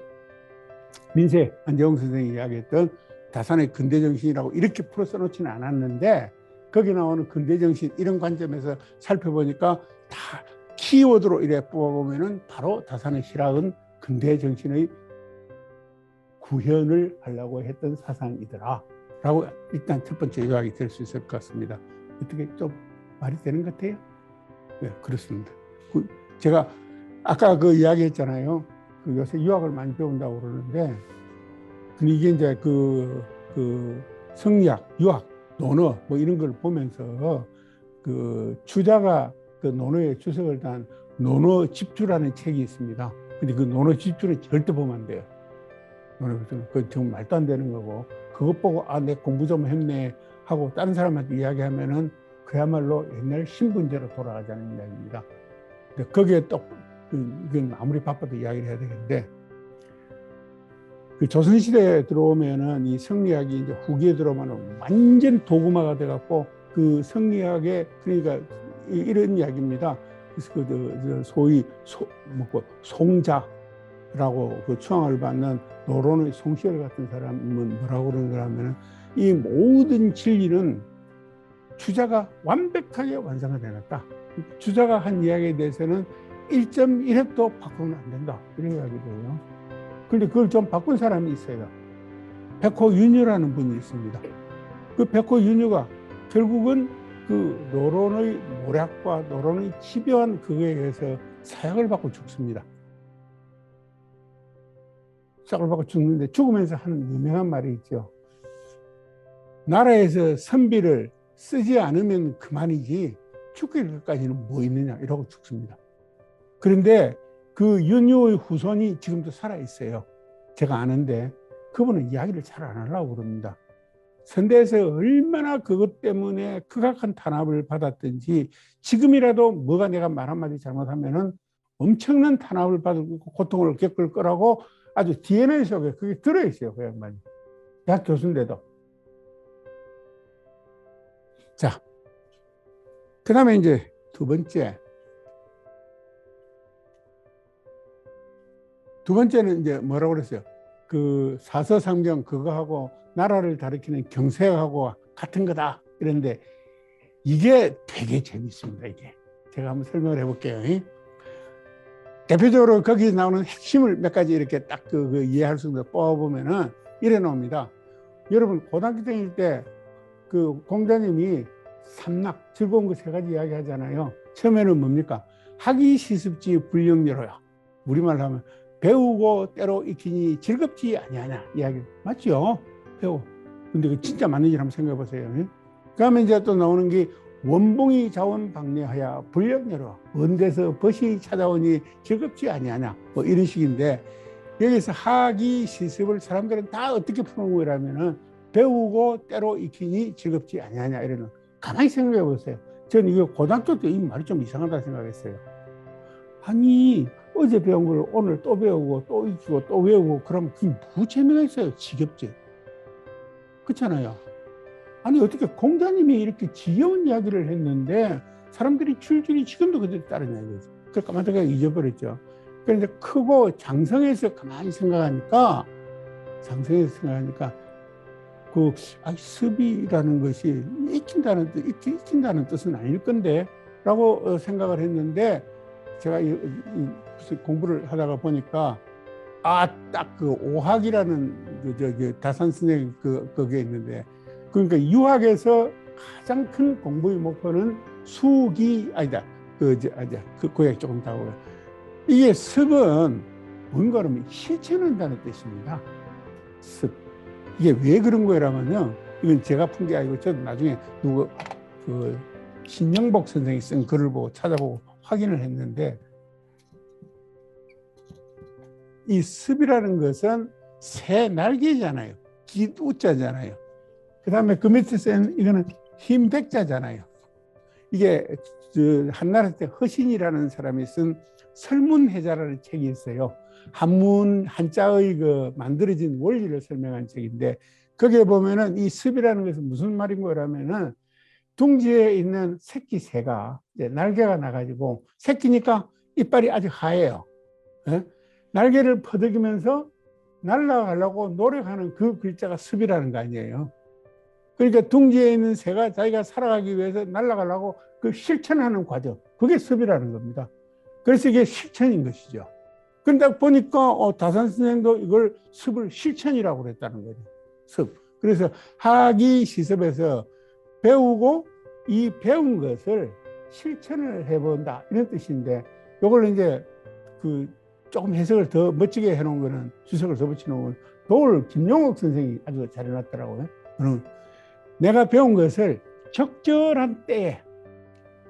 민세 안재홍 선생이 이야기했던 다산의 근대 정신이라고 이렇게 풀어 써놓지는 않았는데 거기 나오는 근대 정신 이런 관점에서 살펴보니까 다 키워드로 이래 뽑아보면은 바로 다산의 실학은 근대 정신의 구현을 하려고 했던 사상이더라 라고 일단 첫 번째 요약이 될 수 있을 것 같습니다. 어떻게 좀 말이 되는 것 같아요? 네, 그렇습니다. 제가 아까 그 이야기 했잖아요. 요새 유학을 많이 배운다고 그러는데 근데 이게 이제 그 성리학, 유학, 논어 뭐 이런 걸 보면서 그 주자가 그 논어에 주석을 단 논어 집주라는 책이 있습니다. 근데 그 논어 집주는 절대 보면 안 돼요. 논어 집주는 그 정말 말도 안 되는 거고 그것 보고 아, 내 공부 좀 했네 하고 다른 사람한테 이야기하면은 그야말로 옛날 신분제로 돌아가자는 이야기입니다. 근데 거기에 또 이건 아무리 바빠도 이야기를 해야 되겠는데 그 조선시대에 들어오면은 이 성리학이 이제 후기에 들어오면은 완전 도구마가 돼갖고 그 성리학의 그러니까 이런 이야기입니다. 그래서 그 소위 송자라고 그 추앙을 받는 노론의 송시열 같은 사람은 뭐라고 그러는 거냐면은 이 모든 진리는 주자가 완벽하게 완성을 해놨다. 주자가 한 이야기에 대해서는 1.1획도 바꾸면 안 된다. 이런 이야기들이에요. 그런데 그걸 좀 바꾼 사람이 있어요. 백호윤유라는 분이 있습니다. 그 백호윤유가 결국은 그 노론의 모략과 노론의 집요한 그거에 의해서 사형을 받고 죽습니다. 사형을 받고 죽는데 죽으면서 하는 유명한 말이 있죠. 나라에서 선비를 쓰지 않으면 그만이지 죽기까지는 뭐 있느냐 이러고 죽습니다. 그런데 그 윤유의 후손이 지금도 살아 있어요. 제가 아는데 그분은 이야기를 잘 안 하려고 그럽니다. 선대에서 얼마나 그것 때문에 극악한 탄압을 받았든지 지금이라도 뭐가 내가 말 한마디 잘못하면은 엄청난 탄압을 받고 고통을 겪을 거라고 아주 DNA 속에 그게 들어있어요. 그 양반이. 대학 교수인데도. 자, 그 다음에 이제 두 번째는 이제 뭐라고 그랬어요? 그 사서상병 그거하고 나라를 가리키는 경색하고 같은 거다. 이런데 이게 되게 재밌습니다. 이게 제가 한번 설명을 해볼게요. 대표적으로 거기 나오는 핵심을 몇 가지 이렇게 딱 그 이해할 수 있는 뽑아보면은 이래 나옵니다. 여러분 고등학교 다닐 때 그 공자님이 삼락 즐거운 거 세 가지 이야기 하잖아요. 처음에는 뭡니까? 학이 시습지 불령여로야. 우리말로 하면 배우고 때로 익히니 즐겁지 아니하냐 이야기 맞죠? 배우. 근데 그 진짜 맞는지 한번 생각해 보세요. 그다음에 이제 또 나오는 게 원봉이 자원 방례하야 불령여로 언데서 벗이 찾아오니 즐겁지 아니하냐 뭐 이런 식인데 여기서 학이 시습을 사람들은 다 어떻게 푸는 거라면은 배우고 때로 익히니 즐겁지 아니하냐 이러는 가만히 생각해 보세요. 저는 이거 고등학교 때 이 말이 좀 이상하다 생각했어요. 아니 어제 배운 걸 오늘 또 배우고 또 익히고 또 외우고 그러면 그게 무슨 재미가 있어요? 지겹지. 그렇잖아요. 아니 어떻게 공자님이 이렇게 지겨운 이야기를 했는데 사람들이 줄줄이 지금도 그대로 따르냐 이거죠. 그걸 까마득하게 잊어버렸죠. 그런데 크고 장성해서 가만히 생각하니까 그 습이라는 것이 익힌다는 뜻은 아닐 건데 라고 생각을 했는데 제가 공부를 하다가 보니까 딱 그 오학이라는 다산 선생 그게 있는데 그러니까 유학에서 가장 큰 공부의 목표는 수기 아니다 그 고향이 조금 다고요. 이게 습은 뭔가 하면 실천한다는 뜻입니다. 습. 이게 왜 그런 거라면요. 이건 제가 푼 게 아니고 저도 나중에 그 신영복 선생이 쓴 글을 보고 찾아보고 확인을 했는데 이 습이라는 것은 새 날개잖아요. 기우자잖아요. 그 다음에 그 밑에 쓴 이거는 흰백자잖아요. 이게 한나라 때 허신이라는 사람이 쓴 설문해자라는 책이 있어요. 한문 한자의 그 만들어진 원리를 설명한 책인데 거기에 보면은 이 습이라는 것은 무슨 말인 거라면은 둥지에 있는 새끼 새가 이제 날개가 나가지고 새끼니까 이빨이 아주 하얘요. 예? 날개를 퍼덕이면서 날아가려고 노력하는 그 글자가 습이라는 거 아니에요. 그러니까 둥지에 있는 새가 자기가 살아가기 위해서 날아가려고 그 실천하는 과정, 그게 습이라는 겁니다. 그래서 이게 실천인 것이죠. 그런데 보니까 다산 선생도 이걸 습을 실천이라고 그랬다는 거죠. 습. 그래서 학이 시습에서 배우고 이 배운 것을 실천을 해본다 이런 뜻인데 이걸 이제 그 조금 해석을 더 멋지게 해놓은 거는 주석을 더 붙여놓은 건 도울 김용옥 선생이 아주 잘 해놨더라고요. 내가 배운 것을 적절한 때에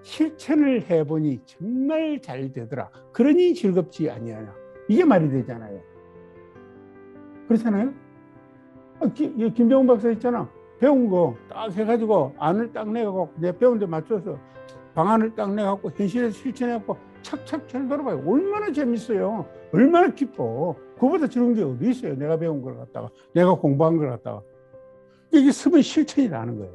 실천을 해보니 정말 잘 되더라. 그러니 즐겁지 아니하냐. 이게 말이 되잖아요. 그렇잖아요. 김병훈 박사 있잖아. 배운 거 딱 해가지고 안을 딱 내갖고 내 배운 데 맞춰서 방안을 딱 내갖고 현실에서 실천해갖고 착착 잘 돌아봐요. 얼마나 재밌어요. 얼마나 기뻐. 그보다 즐거운 게 어디 있어요. 내가 배운 걸 갖다가 내가 공부한 걸 갖다가 이게 습의 실천이라는 거예요.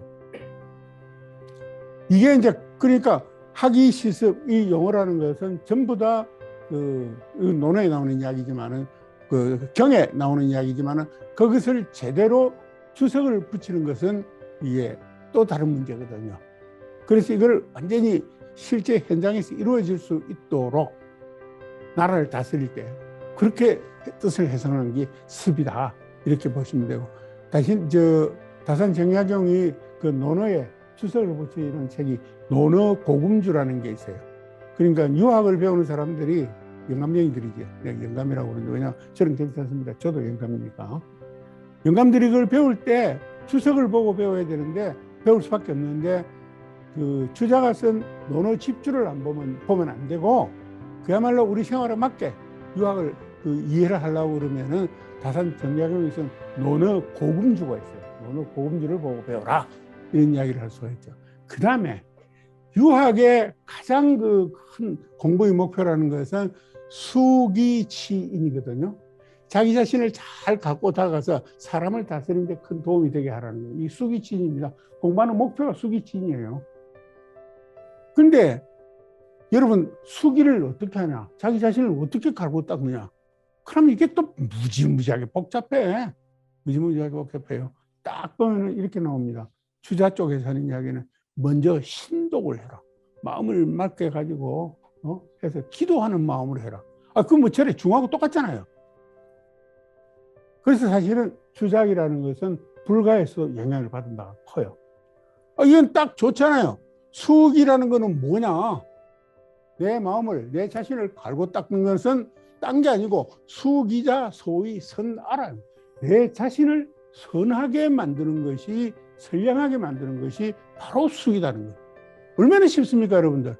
이게 이제 그러니까 학이 시습 이 용어라는 것은 전부 다 그 논어에 나오는 이야기지만은 그 경에 나오는 이야기지만은 그것을 제대로 주석을 붙이는 것은 이게 또 다른 문제거든요. 그래서 이걸 완전히 실제 현장에서 이루어질 수 있도록 나라를 다스릴 때 그렇게 뜻을 해석하는 게 습이다 이렇게 보시면 되고 다산 정약용이 그 논어에 주석을 붙이는 책이 논어 고금주라는 게 있어요. 그러니까 유학을 배우는 사람들이 영감쟁이들이죠. 내가 영감이라고 그러는데 왜냐하면 저는 괜찮습니다. 저도 영감이니까. 영감들이 그걸 배울 때 주석을 보고 배워야 되는데 배울 수밖에 없는데 그 주자가 쓴 논어 집주를 안 보면 안 되고 그야말로 우리 생활에 맞게 유학을 이해를 하려고 그러면은 다산 정약용에서는 논어 고금주가 있어요. 논어 고금주를 보고 배워라. 이런 이야기를 할 수가 있죠. 그 다음에 유학의 가장 그 큰 공부의 목표라는 것은 수기치인이거든요. 자기 자신을 잘 갖고 다가가서 사람을 다스리는 데 큰 도움이 되게 하라는 거예요. 이 수기치인입니다. 공부하는 목표가 수기치인이에요. 근데 여러분, 수기를 어떻게 하냐? 자기 자신을 어떻게 갈고 닦느냐? 그럼 이게 또 무지무지하게 복잡해. 무지무지하게 복잡해요. 딱 보면 이렇게 나옵니다. 주자 쪽에서 하는 이야기는 먼저 신독을 해라. 마음을 맑게 가지고 해서 기도하는 마음으로 해라. 그건 뭐 저래 중하고 똑같잖아요. 그래서 사실은 주작이라는 것은 불가에서 영향을 받은 바가 커요. 이건 딱 좋잖아요. 수기라는 거는 뭐냐? 내 마음을, 내 자신을 갈고 닦는 것은 딴 게 아니고 수기자 소위 선아라. 내 자신을 선하게 만드는 것이, 선량하게 만드는 것이 바로 수기다는 거예요. 얼마나 쉽습니까, 여러분들?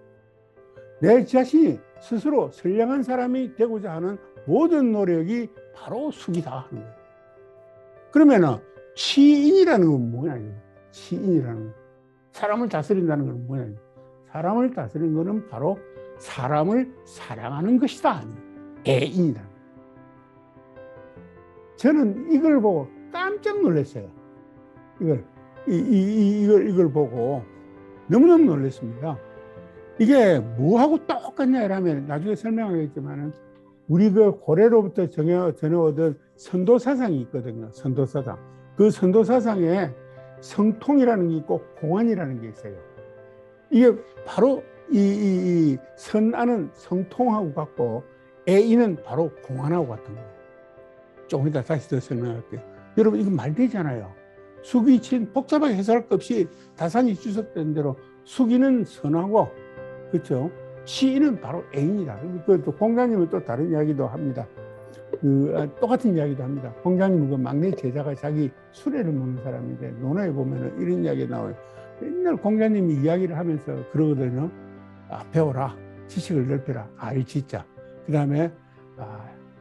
내 자신이 스스로 선량한 사람이 되고자 하는 모든 노력이 바로 수기다 하는 거예요. 그러면은 치인이라는 건 뭐냐? 치인이라는 건, 사람을 다스린다는 건 뭐냐? 사람을 다스리는 것은 바로 사람을 사랑하는 것이다. 애인이다. 저는 이걸 보고 깜짝 놀랐어요. 이걸 보고 너무너무 놀랐습니다. 이게 뭐하고 똑같냐 이러면 나중에 설명하겠지만은 우리 그 고래로부터 전해오던 선도사상이 있거든요. 선도사상. 그 선도사상에 성통이라는 게 있고 공안이라는 게 있어요. 이게 바로 이 선안은 성통하고 같고 애인은 바로 공안하고 같은 거예요. 조금 이따 다시 더 설명할게요. 여러분, 이거 말 되잖아요. 수기친 복잡하게 해석할 것 없이 다산이 주석된 대로 수기는 선하고, 그렇죠? 치인은 바로 애인이다. 또 공자님은 또 다른 이야기도 합니다. 똑같은 이야기도 합니다. 공자님은 그 막내 제자가 자기 수레를 먹는 사람인데 논어에 보면은 이런 이야기가 나와요. 맨날 공자님이 이야기를 하면서 그러거든요. 배워라. 지식을 넓혀라. 알지자. 그 다음에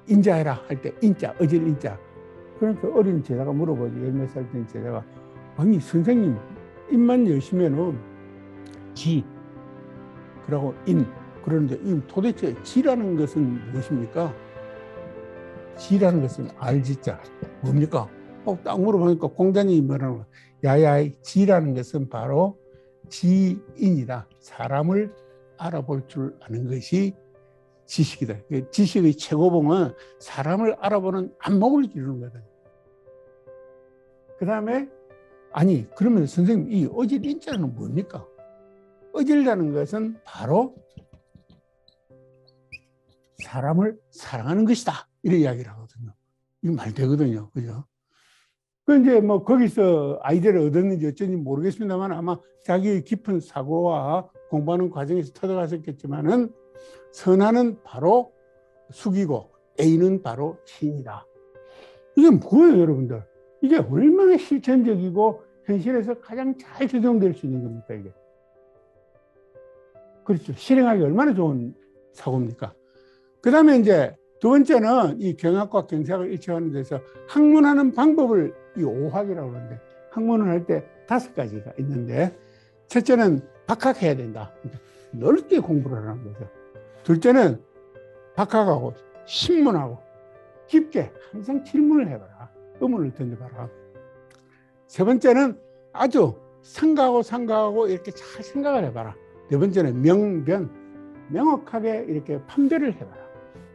인자해라 할 때 인자, 어질 인자. 그러니까 어린 제자가 물어보지. 10몇 살 된 제자가, 아니 선생님, 입만 열시면은 지, 그리고 인. 그런데 도대체 지라는 것은 무엇입니까? 지라는 것은 알지자. 뭡니까? 딱 물어보니까 공자님이 뭐라는 거야? 야야이, 지라는 것은 바로 지인이다. 사람을 알아볼 줄 아는 것이 지식이다. 지식의 최고봉은 사람을 알아보는 안목을 기르는 거다. 그 다음에, 아니, 그러면 선생님, 이 어질 인자는 뭡니까? 어질이라는 것은 바로 사람을 사랑하는 것이다. 이런 이야기를 하거든요. 이거 말 되거든요. 그죠? 그 이제 뭐 거기서 아이디어를 얻었는지 어쩐지 모르겠습니다만 아마 자기의 깊은 사고와 공부하는 과정에서 터득하셨겠지만은 선하는 바로 숙이고 A는 바로 신이다. 이게 뭐예요, 여러분들? 이게 얼마나 실천적이고 현실에서 가장 잘 적용될 수 있는 겁니까, 이게? 그렇죠. 실행하기 얼마나 좋은 사고입니까? 그 다음에 이제 두 번째는 이 경학과 경색을 일치하는 데서 학문하는 방법을 이 오학이라고 그러는데, 학문을 할 때 5가지가 있는데, 첫째는 박학해야 된다. 넓게 공부를 하는 거죠. 둘째는 박학하고 신문하고 깊게 항상 질문을 해봐라. 의문을 던져봐라. 세 번째는 아주 생각하고 이렇게 잘 생각을 해봐라. 네 번째는 명확하게 이렇게 판별을 해봐라.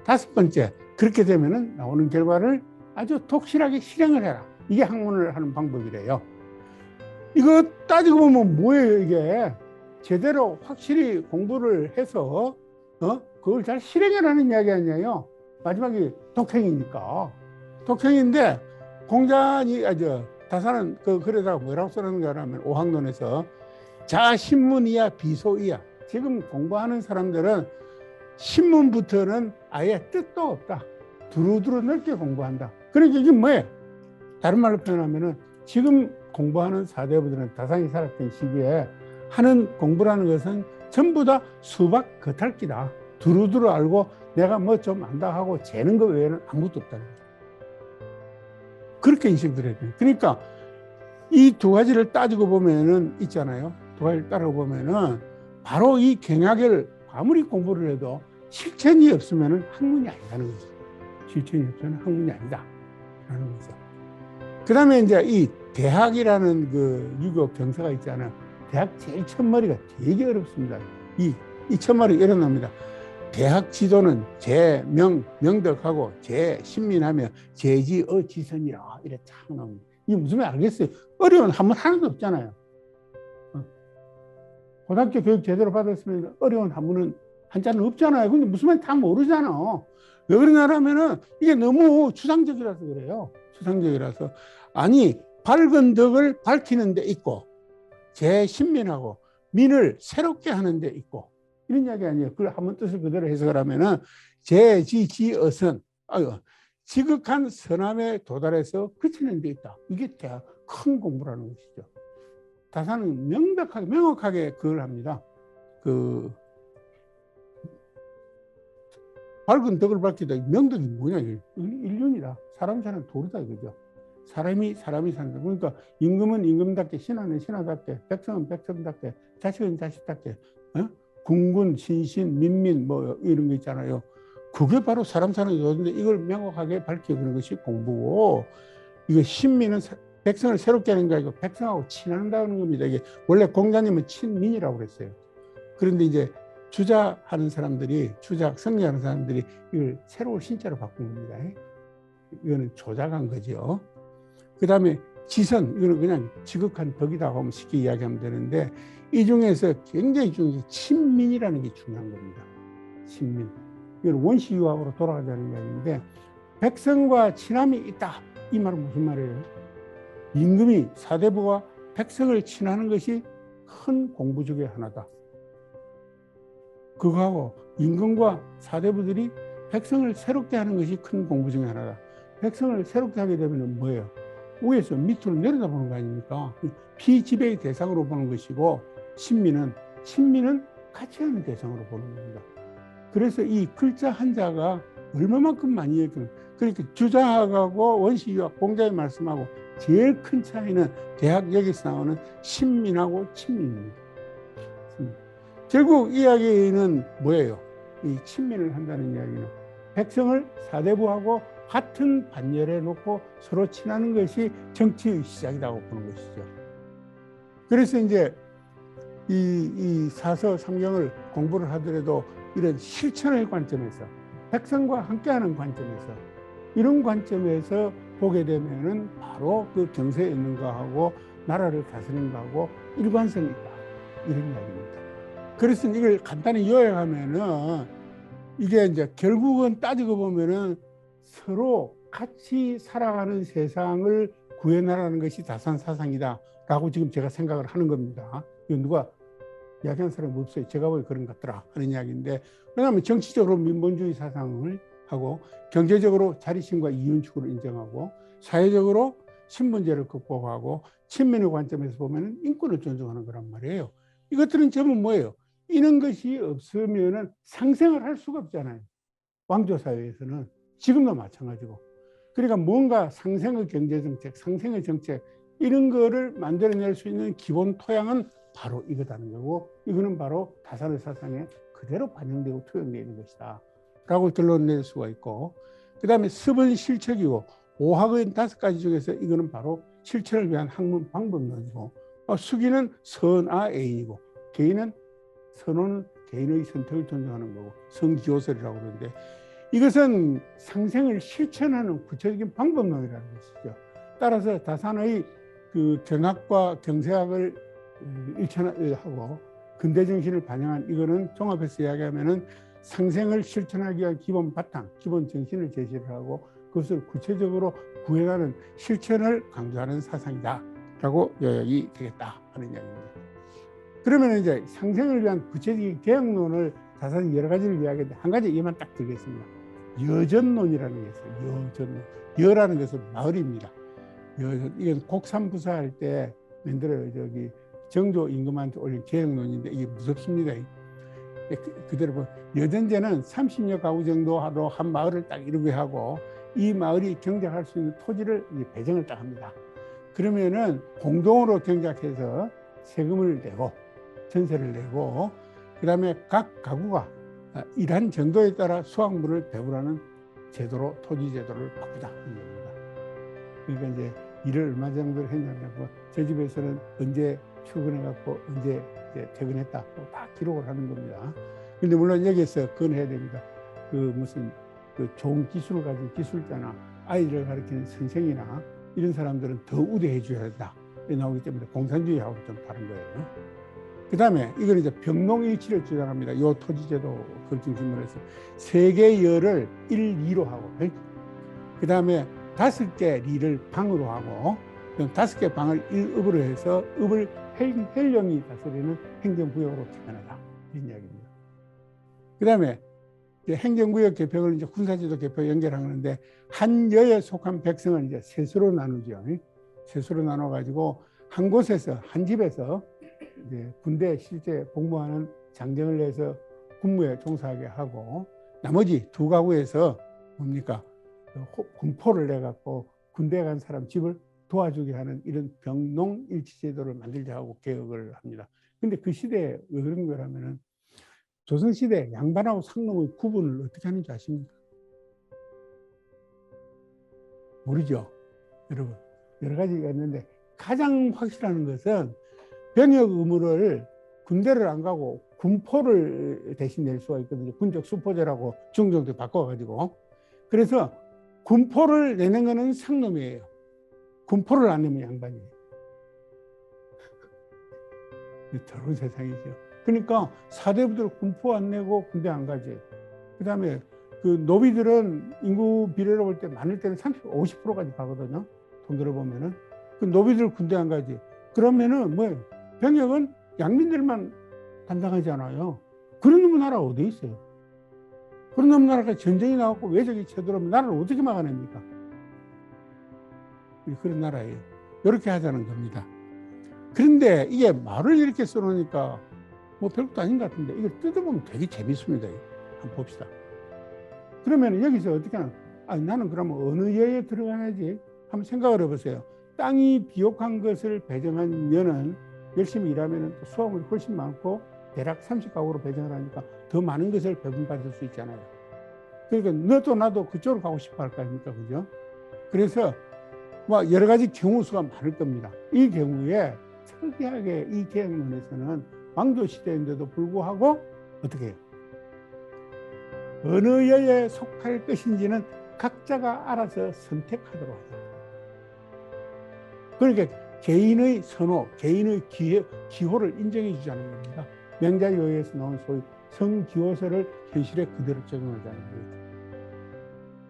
다섯 번째, 그렇게 되면은 나오는 결과를 아주 독실하게 실행을 해라. 이게 학문을 하는 방법이래요. 이거 따지고 보면 뭐예요, 이게? 제대로 확실히 공부를 해서 그걸 잘 실행해라는 이야기 아니에요. 마지막에 독행이니까. 독행인데 공자니 다산은 그러다가 뭐라고 써놨는가 하면 오학론에서 자신문이야 비소이야. 지금 공부하는 사람들은 신문부터는 아예 뜻도 없다. 두루두루 넓게 공부한다. 그러니까 이게 뭐예요? 다른 말로 표현하면은 지금 공부하는 사대부들은 다산이 살았던 시기에 하는 공부라는 것은 전부 다 수박 겉핥기다. 두루두루 알고 내가 뭐 좀 안다 하고 재는 것 외에는 아무것도 없다는 거예요. 그렇게 인식을 해야 돼요. 그러니까 이 두 가지를 따지고 보면은 있잖아요. 두 가지를 따르고 보면은 바로 이 경약을 아무리 공부를 해도 실천이 없으면은 학문이 아니라는 거죠. 실천이 없으면 학문이 아니다라는 거죠. 그 다음에 이제 이 대학이라는 그 유교 경서가 있잖아요. 대학 제일 첫머리가 되게 어렵습니다. 이 첫머리 일어납니다. 대학 지도는 명덕하고 신민하며 지선이라 이래 참 나옵니다. 이게 무슨 말 알겠어요? 어려운 한문 하나도 없잖아요. 고등학교 교육 제대로 받았으면 어려운 한문은 한자는 없잖아요. 근데 무슨 말인지 다 모르잖아. 왜 그러냐면은 이게 너무 추상적이라서 그래요. 추상적이라서. 아니, 밝은 덕을 밝히는 데 있고, 신민하고 민을 새롭게 하는 데 있고, 이런 이야기 아니에요. 그걸 한번 뜻을 그대로 해석을 하면은, 지어선, 지극한 선함에 도달해서 그치는 데 있다. 이게 대학 큰 공부라는 것이죠. 다산은 명확하게 그걸 합니다. 밝은 덕을 밝히다. 명덕이 뭐냐? 인륜이다. 사람 사는 도리다 이거죠. 사람이 산다. 그러니까 임금은 임금답게, 신하는 신하답게, 백성은 백성답게, 자식은 자식답게, 군군, 신신, 민민 뭐 이런 거 있잖아요. 그게 바로 사람 사는 도리인데 이걸 명확하게 밝혀주는 것이 공부고, 이거 신민은 백성을 새롭게 하는 게 아니고 백성하고 친한다는 겁니다. 이게 원래 공자님은 친민이라고 그랬어요. 그런데 이제 주자하는 사람들이, 성리하는 사람들이 이걸 새로운 신자로 바꾼 겁니다. 이거는 조작한 거죠. 그 다음에 지선, 이거는 그냥 지극한 덕이라고 하면 쉽게 이야기하면 되는데, 이 중에서 굉장히 중요한 친민이라는 게 중요한 겁니다. 친민. 이건 원시유학으로 돌아가자는 이야기인데, 백성과 친함이 있다. 이 말은 무슨 말이에요? 임금이 사대부와 백성을 친하는 것이 큰 공부 중에 하나다. 그거하고 임금과 사대부들이 백성을 새롭게 하는 것이 큰 공부 중에 하나다. 백성을 새롭게 하게 되면 뭐예요? 위에서 밑으로 내려다보는 거 아닙니까? 피지배의 대상으로 보는 것이고, 친민은 같이 하는 대상으로 보는 겁니다. 그래서 이 글자 한자가 얼마만큼 많이 얘기해요. 그러니까 주자학하고 원시유학, 공자의 말씀하고 제일 큰 차이는 대학 여기서 나오는 신민하고 친민입니다. 결국 이야기는 뭐예요? 이 친민을 한다는 이야기는 백성을 사대부하고 같은 반열에 놓고 서로 친하는 것이 정치의 시작이라고 보는 것이죠. 그래서 이제 이 사서 삼경을 공부를 하더라도 이런 실천의 관점에서, 백성과 함께하는 관점에서, 이런 관점에서 보게 되면은 바로 그 경세에 있는 거하고 나라를 다스리는 거하고 일관성이 있다. 이런 이야기입니다. 그래서 이걸 간단히 요약하면은 이게 이제 결국은 따지고 보면은 서로 같이 살아가는 세상을 구해나가는 것이 다산 사상이다라고 지금 제가 생각을 하는 겁니다. 이거 누가 이야기하는 사람이 없어요. 제가 보기 그런 것 같더라 하는 이야기인데, 왜냐하면 정치적으로 민본주의 사상을 하고, 경제적으로 자립심과 이윤축을 인정하고, 사회적으로 신분제를 극복하고, 친민의 관점에서 보면 인권을 존중하는 거란 말이에요. 이것들은 전부 뭐예요? 이런 것이 없으면 상생을 할 수가 없잖아요. 왕조사회에서는 지금도 마찬가지고. 그러니까 뭔가 상생의 경제정책, 상생의 정책, 이런 거를 만들어낼 수 있는 기본 토양은 바로 이거다는 거고, 이거는 바로 다산의 사상에 그대로 반영되고 투영되어 있는 것이다 라고 결론낼 수가 있고, 그 다음에 습은 실책이고, 오학의 5가지 중에서 이거는 바로 실천을 위한 학문 방법론이고, 수기는 선아애인이고, 선호는 개인의 선택을 존중하는 거고, 성기호설이라고 그러는데, 이것은 상생을 실천하는 구체적인 방법론이라는 것이죠. 따라서 다산의 그 경학과 경세학을 일천하고 근대 정신을 반영한, 이거는 종합해서 이야기하면은 상생을 실천하기 위한 기본 바탕, 기본 정신을 제시를 하고 그것을 구체적으로 구현하는 실천을 강조하는 사상이다라고 요약이 되겠다 하는 이야기입니다. 그러면 이제 상생을 위한 구체적인 개혁론을 다산이 여러 가지를 이야기했는데, 한 가지 예만 딱 들겠습니다. 여전론이라는 게 있어요. 여전론. 여라는 것은 마을입니다. 이건 곡산부사할 때 만들어요. 저기 정조 임금한테 올린 개혁론인데 이게 무섭습니다. 그대로 보면 여전제는 30여 가구 정도로 한 마을을 딱 이루게 하고, 이 마을이 경작할 수 있는 토지를 이제 배정을 딱 합니다. 그러면은 공동으로 경작해서 세금을 내고 전세를 내고 그다음에 각 가구가 일한 정도에 따라 수확물을 배분하는 제도로 토지 제도를 바꾸자 하는 겁니다. 그러니까 이제 일을 얼마 정도를 했냐면 제 집에서는 언제 출근해갖고 언제 이제 퇴근했다 다 기록을 하는 겁니다. 근데 물론 여기에서 그건 해야 됩니다. 그 무슨 그 좋은 기술을 가진 기술자나 아이들을 가르치는 선생이나 이런 사람들은 더 우대해 줘야 된다. 나오기 때문에 공산주의하고 좀 다른 거예요. 그 다음에 이건 이제 병농일치를 주장합니다. 요 토지제도 그걸 중심으로 해서 세개 열을 1, 2로 하고 그 다음에 5개 리를 방으로 하고 5개 방을 1읍으로 해서 읍을 헬령이 다스리는 행정구역으로 개편하자 이런 이야기입니다. 그 다음에 행정구역 개편을 이제 군사제도 개편 연결하는데 한 여에 속한 백성을 이제 세수로 나누죠. 세수로 나눠가지고 한 곳에서 한 집에서 이제 군대에 실제 복무하는 장정을 내서 군무에 종사하게 하고 나머지 두 가구에서 뭡니까 군포를 내갖고 군대에 간 사람 집을 도와주게 하는 이런 병농일치제도를 만들자 하고 개혁을 합니다. 근데 그 시대에 왜 그런 거라면은 조선시대 양반하고 상놈의 구분을 어떻게 하는지 아십니까? 모르죠, 여러분. 여러 가지가 있는데 가장 확실한 것은 병역 의무를 군대를 안 가고 군포를 대신 낼 수가 있거든요. 군적 수포제라고 중종도 바꿔가지고. 그래서 군포를 내는 거는 상놈이에요. 군포를 안 내면 양반이에요. 더러운 세상이죠. 그러니까 사대부들 군포 안 내고 군대 안 가지. 그 다음에 그 노비들은 인구 비례로 볼 때 많을 때는 30, 50%까지 가거든요. 돈 들어보면은. 그 노비들 군대 안 가지. 그러면은 뭐예요? 병역은 양민들만 담당하지 않아요. 그런 놈의 나라 어디 있어요? 그런 놈의 나라가 전쟁이 나왔고 외적이 쳐들어오면 나라를 어떻게 막아냅니까? 그런 나라예요. 이렇게 하자는 겁니다. 그런데 이게 말을 이렇게 써놓으니까 뭐 별것도 아닌 것 같은데 이걸 뜯어보면 되게 재밌습니다. 한번 봅시다. 그러면 여기서 어떻게 하나? 나는 그러면 어느 여에 들어가야지? 한번 생각을 해보세요. 땅이 비옥한 것을 배정한 여는 열심히 일하면 수확물이 훨씬 많고 대략 30가구로 배정을 하니까 더 많은 것을 배분받을 수 있잖아요. 그러니까 너도 나도 그쪽으로 가고 싶어 할 거 아닙니까? 그죠? 그래서 뭐 여러 가지 경우 수가 많을 겁니다. 이 경우에 특이하게 이 계획론에서는 왕조 시대인데도 불구하고 어떻게 해요? 어느 여에 속할 것인지는 각자가 알아서 선택하도록 하자. 그러니까 개인의 선호, 개인의 기호를 인정해 주자는 겁니다. 명자요에서 나온 소위 성기호설을 현실에 그대로 적용하자는 거예요.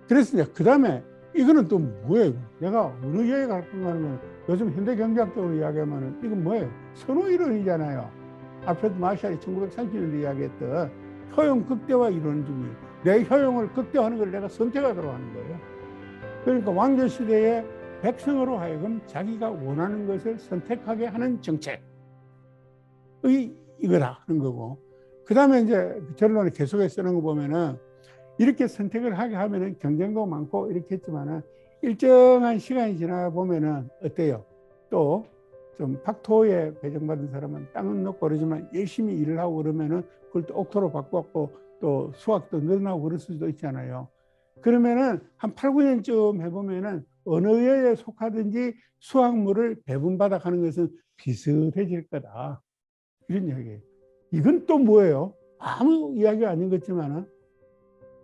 그래서 이제 그 다음에 이거는 또 뭐예요? 내가 어느 여에 갈 건가 하면 요즘 현대경제학적으로 이야기하면 이건 뭐예요? 선호이론이잖아요. 알프레드 마샬이 1930년대 이야기했던 효용 극대화 이론 중에 내 효용을 극대화하는 걸 내가 선택하도록 하는 거예요. 그러니까 왕조시대에 백성으로 하여금 자기가 원하는 것을 선택하게 하는 정책의 이거다 하는 거고, 그 다음에 이제 전론을 계속해서 쓰는 거 보면은 이렇게 선택을 하게 하면은 경쟁도 많고 이렇게 했지만은 일정한 시간이 지나 보면은 어때요? 또 좀 박토에 배정받은 사람은 땅은 넣고 그러지만 열심히 일을 하고 그러면은 그걸 또 옥토로 바꾸고 또 수확도 늘어나고 그럴 수도 있잖아요. 그러면은 한 8, 9년쯤 해보면은 어느 여에 속하든지 수확물을 배분받아 가는 것은 비슷해질 거다. 이런 이야기예요. 이건 또 뭐예요? 아무 이야기가 아닌 것 같지만은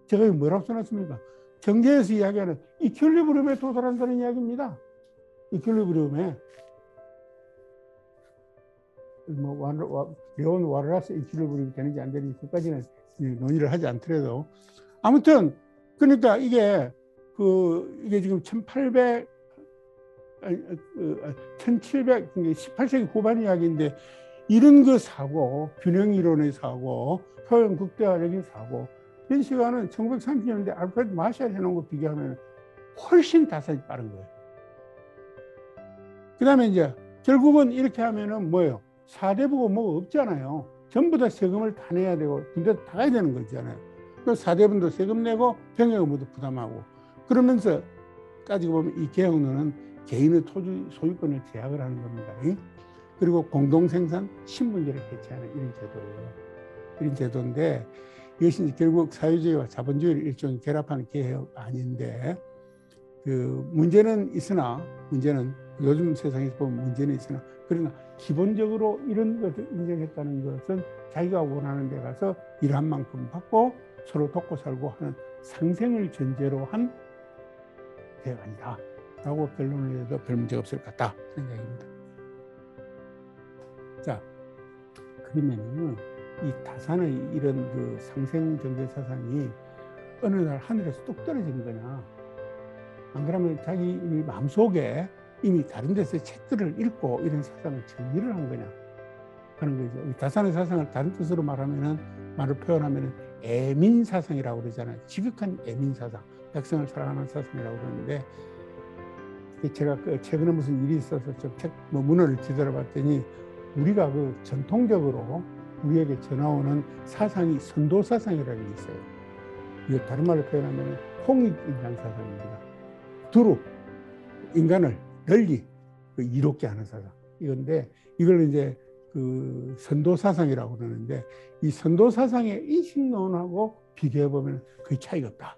제가 뭐라고 써놨습니까? 경제에서 이야기하는 이퀄리브리움에 도달한다는 이야기입니다. 이퀄리브리움에 뭐 레온 와르라스 이퀄리브리움이 되는지 안 되는지 그까지는 논의를 하지 않더라도 아무튼 그러니까 이게 이게 지금 1700 18세기 후반 이야기인데 이런 거 사고 균형 이론의 사고 효용 극대화적인 사고 이런 시간은 1930년대 알프레드 마샬 해놓은 거 비교하면 훨씬 다산이 빠른 거예요. 그 다음에 이제 결국은 이렇게 하면은 뭐예요? 사대부가 뭐 없잖아요. 전부 다 세금을 다 내야 되고 군대도 다 가야 되는 거잖아요. 그 사대분도 세금 내고 병역 의무도 부담하고 그러면서 따지고 보면 이 개혁론은 개인의 소유권을 제약을 하는 겁니다. 그리고 공동생산, 신분제를 해체하는 이런 제도예요. 이런 제도인데 이것이 이제 결국 사회주의와 자본주의를 일종의 결합하는 개혁 아닌데 그 문제는 있으나 문제는 요즘 세상에서 보면 문제는 있으나 그러나 기본적으로 이런 것을 인정했다는 것은 자기가 원하는 데 가서 일한 만큼 받고 서로 돕고 살고 하는 상생을 전제로 한 개혁 아니다 라고 결론을 내도 별 문제가 없을 것 같다 생각입니다. 자, 그러면은 이 다산의 이런 그 상생 경제 사상이 어느 날 하늘에서 뚝 떨어진 거냐? 안 그러면 자기 마음속에 이미 다른 데서 책들을 읽고 이런 사상을 정리를 한 거냐 하는 거죠. 다산의 사상을 다른 뜻으로 말을 표현하면 애민 사상이라고 그러잖아요. 지극한 애민 사상, 백성을 사랑하는 사상이라고 그러는데 제가 최근에 무슨 일이 있어서 좀 문헌을 뒤돌아봤더니 우리가 그 전통적으로 우리에게 전해오는 사상이 선도 사상이라는 게 있어요. 이거 다른 말로 표현하면 홍익인간 사상입니다. 두루 인간을 널리 이롭게 하는 사상 이건데 이걸 이제 그 선도 사상이라고 그러는데 이 선도 사상의 인식론하고 비교해 보면 거의 차이가 없다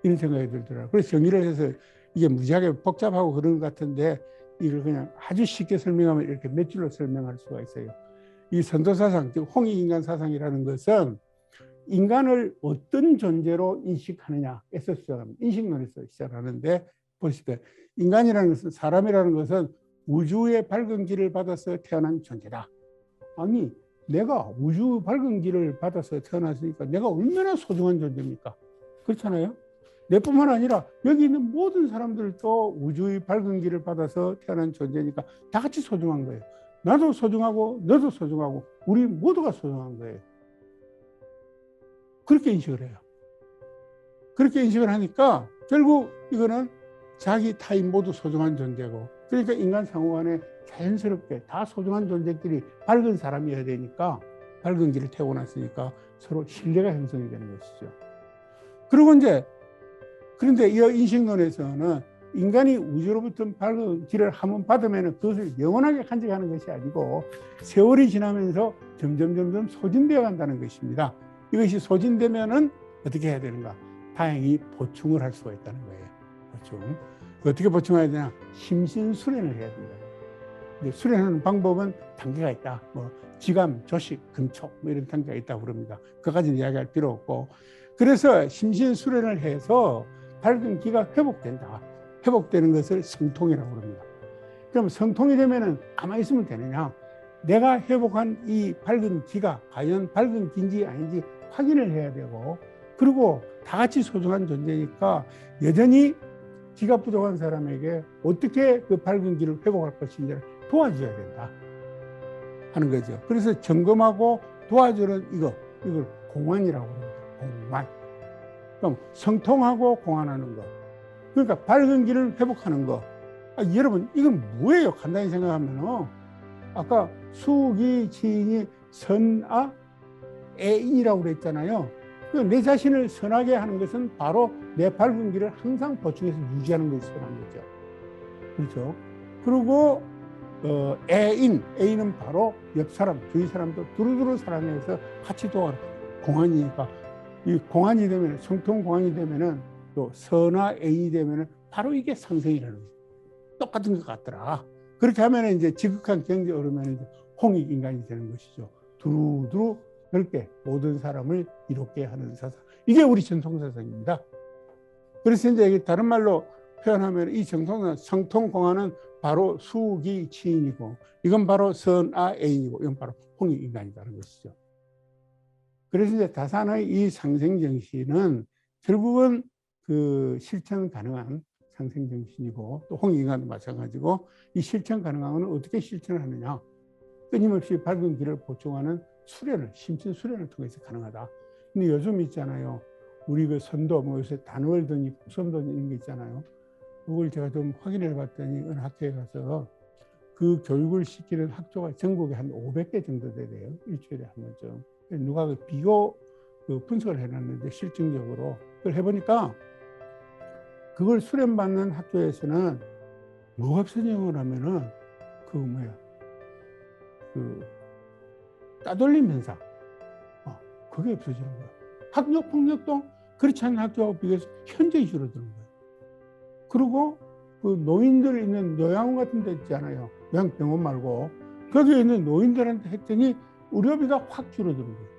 이런 생각이 들더라고요. 그래서 정리를 해서 이게 무지하게 복잡하고 그런 것 같은데 이걸 그냥 아주 쉽게 설명하면 이렇게 몇 줄로 설명할 수가 있어요. 이 선도 사상, 즉 홍익인간 사상이라는 것은 인간을 어떤 존재로 인식하느냐에서 시작합니다. 인식론에서 시작하는데 보시면 인간이라는 것은 사람이라는 것은 우주의 밝은 길을 받아서 태어난 존재다. 아니 내가 우주 밝은 길을 받아서 태어났으니까 내가 얼마나 소중한 존재입니까? 그렇잖아요. 내뿐만 아니라 여기 있는 모든 사람들도 우주의 밝은 길을 받아서 태어난 존재니까 다 같이 소중한 거예요. 나도 소중하고 너도 소중하고 우리 모두가 소중한 거예요. 그렇게 인식을 해요. 그렇게 인식을 하니까 결국 이거는 자기 타인 모두 소중한 존재고 그러니까 인간 상호 간에 자연스럽게 다 소중한 존재끼리 밝은 사람이어야 되니까 밝은 길을 태어났으니까 서로 신뢰가 형성이 되는 것이죠. 그리고 이제 그런데 이 인식론에서는 인간이 우주로부터 밝은 길을 한번 받으면 그것을 영원하게 간직하는 것이 아니고 세월이 지나면서 점점 소진되어 간다는 것입니다. 이것이 소진되면은 어떻게 해야 되는가? 다행히 보충을 할 수가 있다는 거예요. 보충. 어떻게 보충해야 되냐? 심신수련을 해야 된다. 수련하는 방법은 단계가 있다. 뭐 지감, 조식, 금촉 뭐 이런 단계가 있다고 그럽니다. 그까지는 이야기할 필요 없고. 그래서 심신수련을 해서 밝은 기가 회복된다. 회복되는 것을 성통이라고 합니다. 그럼 성통이 되면은 가만히 있으면 되느냐? 내가 회복한 이 밝은 기가 과연 밝은 기인지 아닌지 확인을 해야 되고 그리고 다 같이 소중한 존재니까 여전히 기가 부족한 사람에게 어떻게 그 밝은 기를 회복할 것인지를 도와줘야 된다 하는 거죠. 그래서 점검하고 도와주는 이걸 공안이라고 합니다. 공안. 그럼 성통하고 공안하는 것. 그러니까 밝은 길을 회복하는 것. 여러분 이건 뭐예요? 간단히 생각하면 아까 수기 지인이 선아 애인이라고 그랬잖아요. 내 자신을 선하게 하는 것은 바로 내 밝은 길을 항상 보충해서 유지하는 것이 선한 거죠. 그렇죠? 그리고 애인은 바로 옆 사람, 주위 사람도 두루두루 사랑해서 같이 도와라. 공안이니까 이 공안이 되면 성통 공안이 되면은 또 선화 애인이 되면은 바로 이게 상생이라는 거죠. 똑같은 것 같더라. 그렇게 하면 이제 지극한 경제 오르면 이제 홍익 인간이 되는 것이죠. 두루두루 넓게 모든 사람을 이롭게 하는 사상. 이게 우리 전통 사상입니다. 그래서 이제 다른 말로 표현하면 이 정통은 성통 공안은 바로 수기 치인이고 이건 바로 선아 애인이고 이건 바로 홍익 인간이라는 것이죠. 그래서 이제 다산의 이 상생 정신은 결국은 그 실천 가능한 상생 정신이고 또 홍익 인간도 마찬가지고 이 실천 가능한 건 어떻게 실천을 하느냐? 끊임없이 밝은 길을 보충하는 수련을 심신 수련을 통해서 가능하다. 근데 요즘 있잖아요. 우리 그 선도 뭐 요새 단월더니 선도 이런 게 있잖아요. 그걸 제가 좀 확인해 봤더니 어느 학교에 가서 그 교육을 시키는 학교가 전국에 한 500개 정도 돼요. 일주일에 한 번쯤. 누가 그 비교 그 분석을 해놨는데 실증적으로 그걸 해보니까 그걸 수련받는 학교에서는 뭐가 없어지는 거냐면은 그 따돌림 현상, 그게 없어지는 거야. 학교 폭력도 그렇지 않은 학교하고 비교해서 현저히 줄어드는 거예요. 그리고 그 노인들 있는 요양원 같은 데 있잖아요. 요양병원 말고 거기에 있는 노인들한테 했더니 의료비가 확 줄어드는 거예요.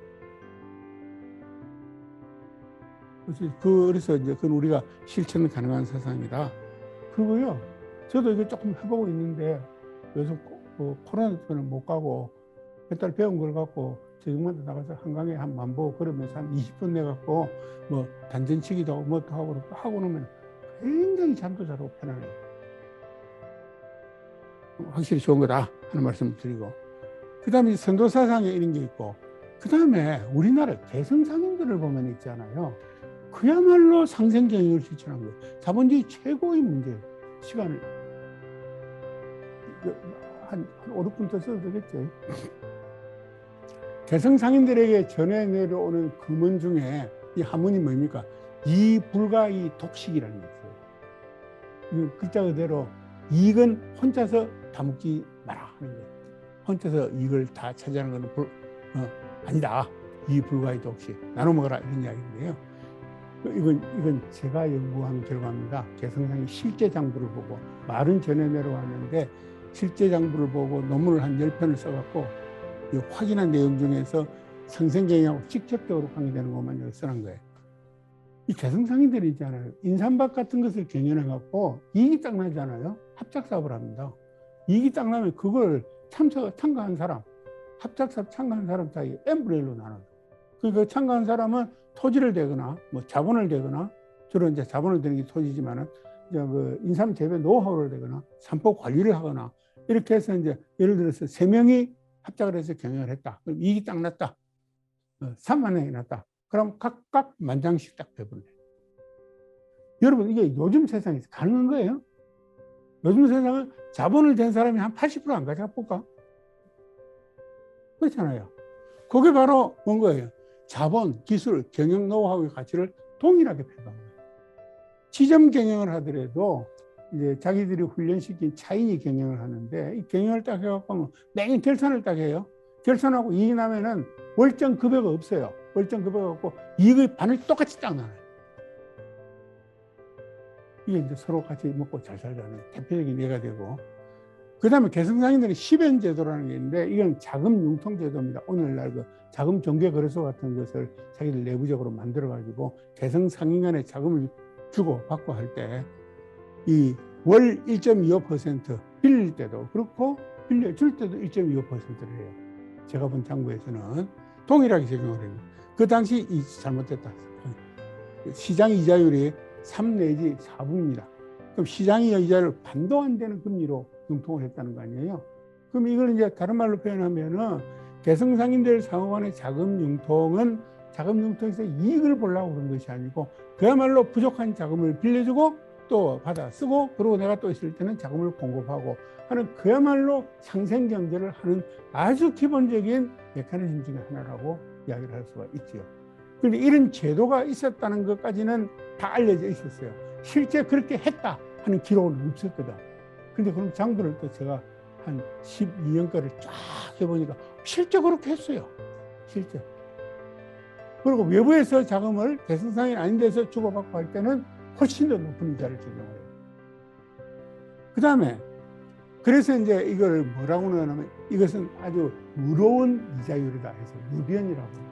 그래서 이제 그건 우리가 실천 가능한 세상이다. 그리고요, 저도 이거 조금 해보고 있는데 요즘 코로나 때문에 못 가고 몇 달 배운 걸 갖고 저녁마다 나가서 한강에 한 만보 걸으면서 한 20분 내갖고 뭐 단전치기도 하고 뭐도 하고 하고 나면 굉장히 잠도 잘 오고 편안해요. 확실히 좋은 거다 하는 말씀 드리고, 그 다음에 선도사상에 이런 게 있고, 그 다음에 우리나라 개성상인들을 보면 있잖아요. 그야말로 상생경영을 실천한 거예요. 자본주의 최고의 문제예요. 시간을 한 5, 6분 더 써도 되겠지. 개성상인들에게 전해 내려오는 금원 중에 이 한문이 뭡니까? 이불가이 독식이라는 게 있어요. 글자 그대로 이익은 혼자서 다 먹지 마라 하는 거예요. 혼자서 이익을 다 차지하는 것은 아니다. 이불가이 독식. 나눠 먹어라 이런 이야기인데요. 이건 제가 연구한 결과입니다. 개성상이 실제 장부를 보고 말은 전해 내려왔는데 실제 장부를 보고 논문을 한 10편을 써갖고 확인한 내용 중에서 상생경영하고 직접적으로 관계되는 것만 여기 써놓은 거예요. 이 개성상인들이 있잖아요. 인삼밭 같은 것을 경영해갖고 이익이 딱 나잖아요. 합작사업을 합니다. 이익이 딱 나면 그걸 참가한 사람, 합작사업 참가한 사람 사이에 n분의 1로 나눠요. 그러니까 참가한 사람은 토지를 대거나 뭐 자본을 대거나, 주로 이제 자본을 대는 게 토지지만은 이제 그 인삼 재배 노하우를 대거나 산포 관리를 하거나 이렇게 해서 이제 예를 들어서 3명이 합작을 해서 경영을 했다. 그럼 이익이 딱 났다. 3만 원이 났다. 그럼 각각 10,000장씩 딱 배분을 해요. 여러분, 이게 요즘 세상에서 가능한 거예요? 요즘 세상은 자본을 댄 사람이 한 80% 안 가져볼까? 그렇잖아요. 그게 바로 뭔 거예요? 자본, 기술, 경영 노하우의 가치를 동일하게 평가한 거예요. 지점 경영을 하더라도 이제 자기들이 훈련시킨 차인이 경영을 하는데 이 경영을 딱 해갖고 매년 결산을 딱 해요. 결산하고 이익이 나면은 월정 급여가 없어요. 월정 급여가 없고 이익의 반을 똑같이 딱 나눠요. 이게 이제 서로 같이 먹고 잘 살자는 대표적인 예가 되고, 그 다음에 개성상인들은 시변 제도라는 게 있는데 이건 자금 융통 제도입니다. 오늘날 그 자금 종교 거래소 같은 것을 자기들 내부적으로 만들어 가지고 개성상인 간에 자금을 주고 받고 할 때 이 월 1.25% 빌릴 때도 그렇고 빌려줄 때도 1.25%를 해요. 제가 본 장부에서는 동일하게 적용을 해요. 그 당시 잘못됐다. 시장 이자율이 3 내지 4분입니다. 그럼 시장이 이자를 반도 안 되는 금리로 융통을 했다는 거 아니에요? 그럼 이걸 이제 다른 말로 표현하면은 개성상인들 상호간의 자금 융통에서 이익을 보려고 그런 것이 아니고 그야말로 부족한 자금을 빌려주고 또 받아 쓰고 그리고 내가 또 있을 때는 자금을 공급하고 하는 그야말로 상생 경제를 하는 아주 기본적인 메커니즘 중에 하나라고 이야기를 할 수가 있지요. 그런데 이런 제도가 있었다는 것까지는 다 알려져 있었어요. 실제 그렇게 했다 하는 기록은 없었거든. 근데 그럼 장부를 또 제가 한 12년가를 쫙 해보니까 실제 그렇게 했어요. 실제. 그리고 외부에서 자금을 개성상인 아닌 데서 주고받고 할 때는 훨씬 더 높은 이자를 적용을 해요. 그 다음에 그래서 이제 이걸 뭐라고 하냐면 이것은 아주 무로운 이자율이다 해서 무변이라고 해요.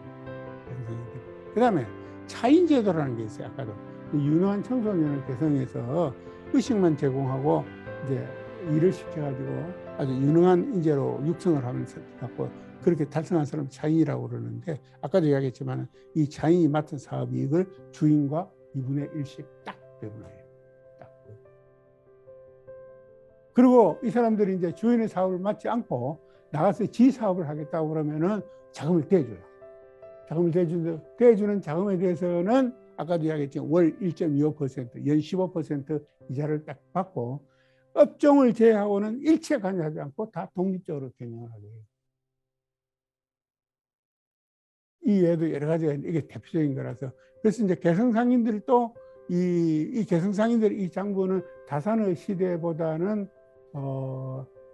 그 다음에 차인제도라는 게 있어요. 아까도 유능한 청소년을 개성해서 의식만 제공하고 이제 일을 시켜가지고 아주 유능한 인재로 육성을 하면서 갖고 그렇게 달성한 사람 차인이라고 그러는데 아까도 이야기했지만 이 차인이 맡은 사업 이익을 주인과 2분의 1씩 딱 배분해요. 딱. 그리고 이 사람들이 이제 주인의 사업을 맡지 않고 나가서 지 사업을 하겠다고 그러면은 자금을 대줘요. 자금을 대주는 자금에 대해서는 아까도 이야기했지만 월 1.25%, 연 15% 이자를 딱 받고 업종을 제외하고는 일체 관여하지 않고 다 독립적으로 경영을 하게 해요. 이 외에도 여러 가지가 이게 대표적인 거라서 그래서 이제 개성상인들도 이 개성상인들 이 장부는 다산의 시대보다는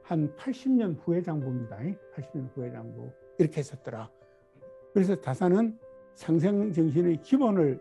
한 80년 후의 장부입니다. 80년 후의 장부 이렇게 했었더라. 그래서 다산은 상생정신의 기본을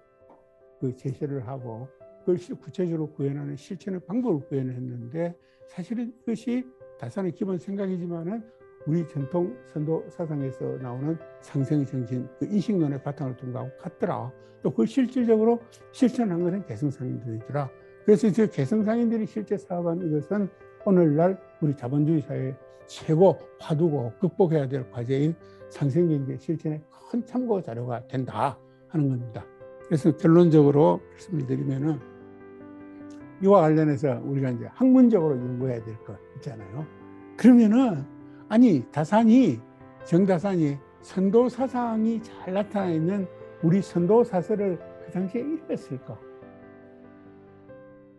제시를 하고 그걸 구체적으로 구현하는 실천의 방법을 구현을 했는데 사실은 이것이 다산의 기본 생각이지만은 우리 전통 선도 사상에서 나오는 상생 정신, 인식론의 바탕을 둔 거하고 같더라. 또 그걸 실질적으로 실천한 것은 개성상인들이더라. 그래서 이 개성상인들이 실제 사업한 이것은 오늘날 우리 자본주의 사회의 최고 화두고 극복해야 될 과제인 상생경제 실천의 큰 참고 자료가 된다 하는 겁니다. 그래서 결론적으로 말씀을 드리면은 이와 관련해서 우리가 이제 학문적으로 연구해야 될 것 있잖아요. 그러면은 아니 정다산이 선도 사상이 잘 나타나 있는 우리 선도 사설을 그 당시에 읽었을까?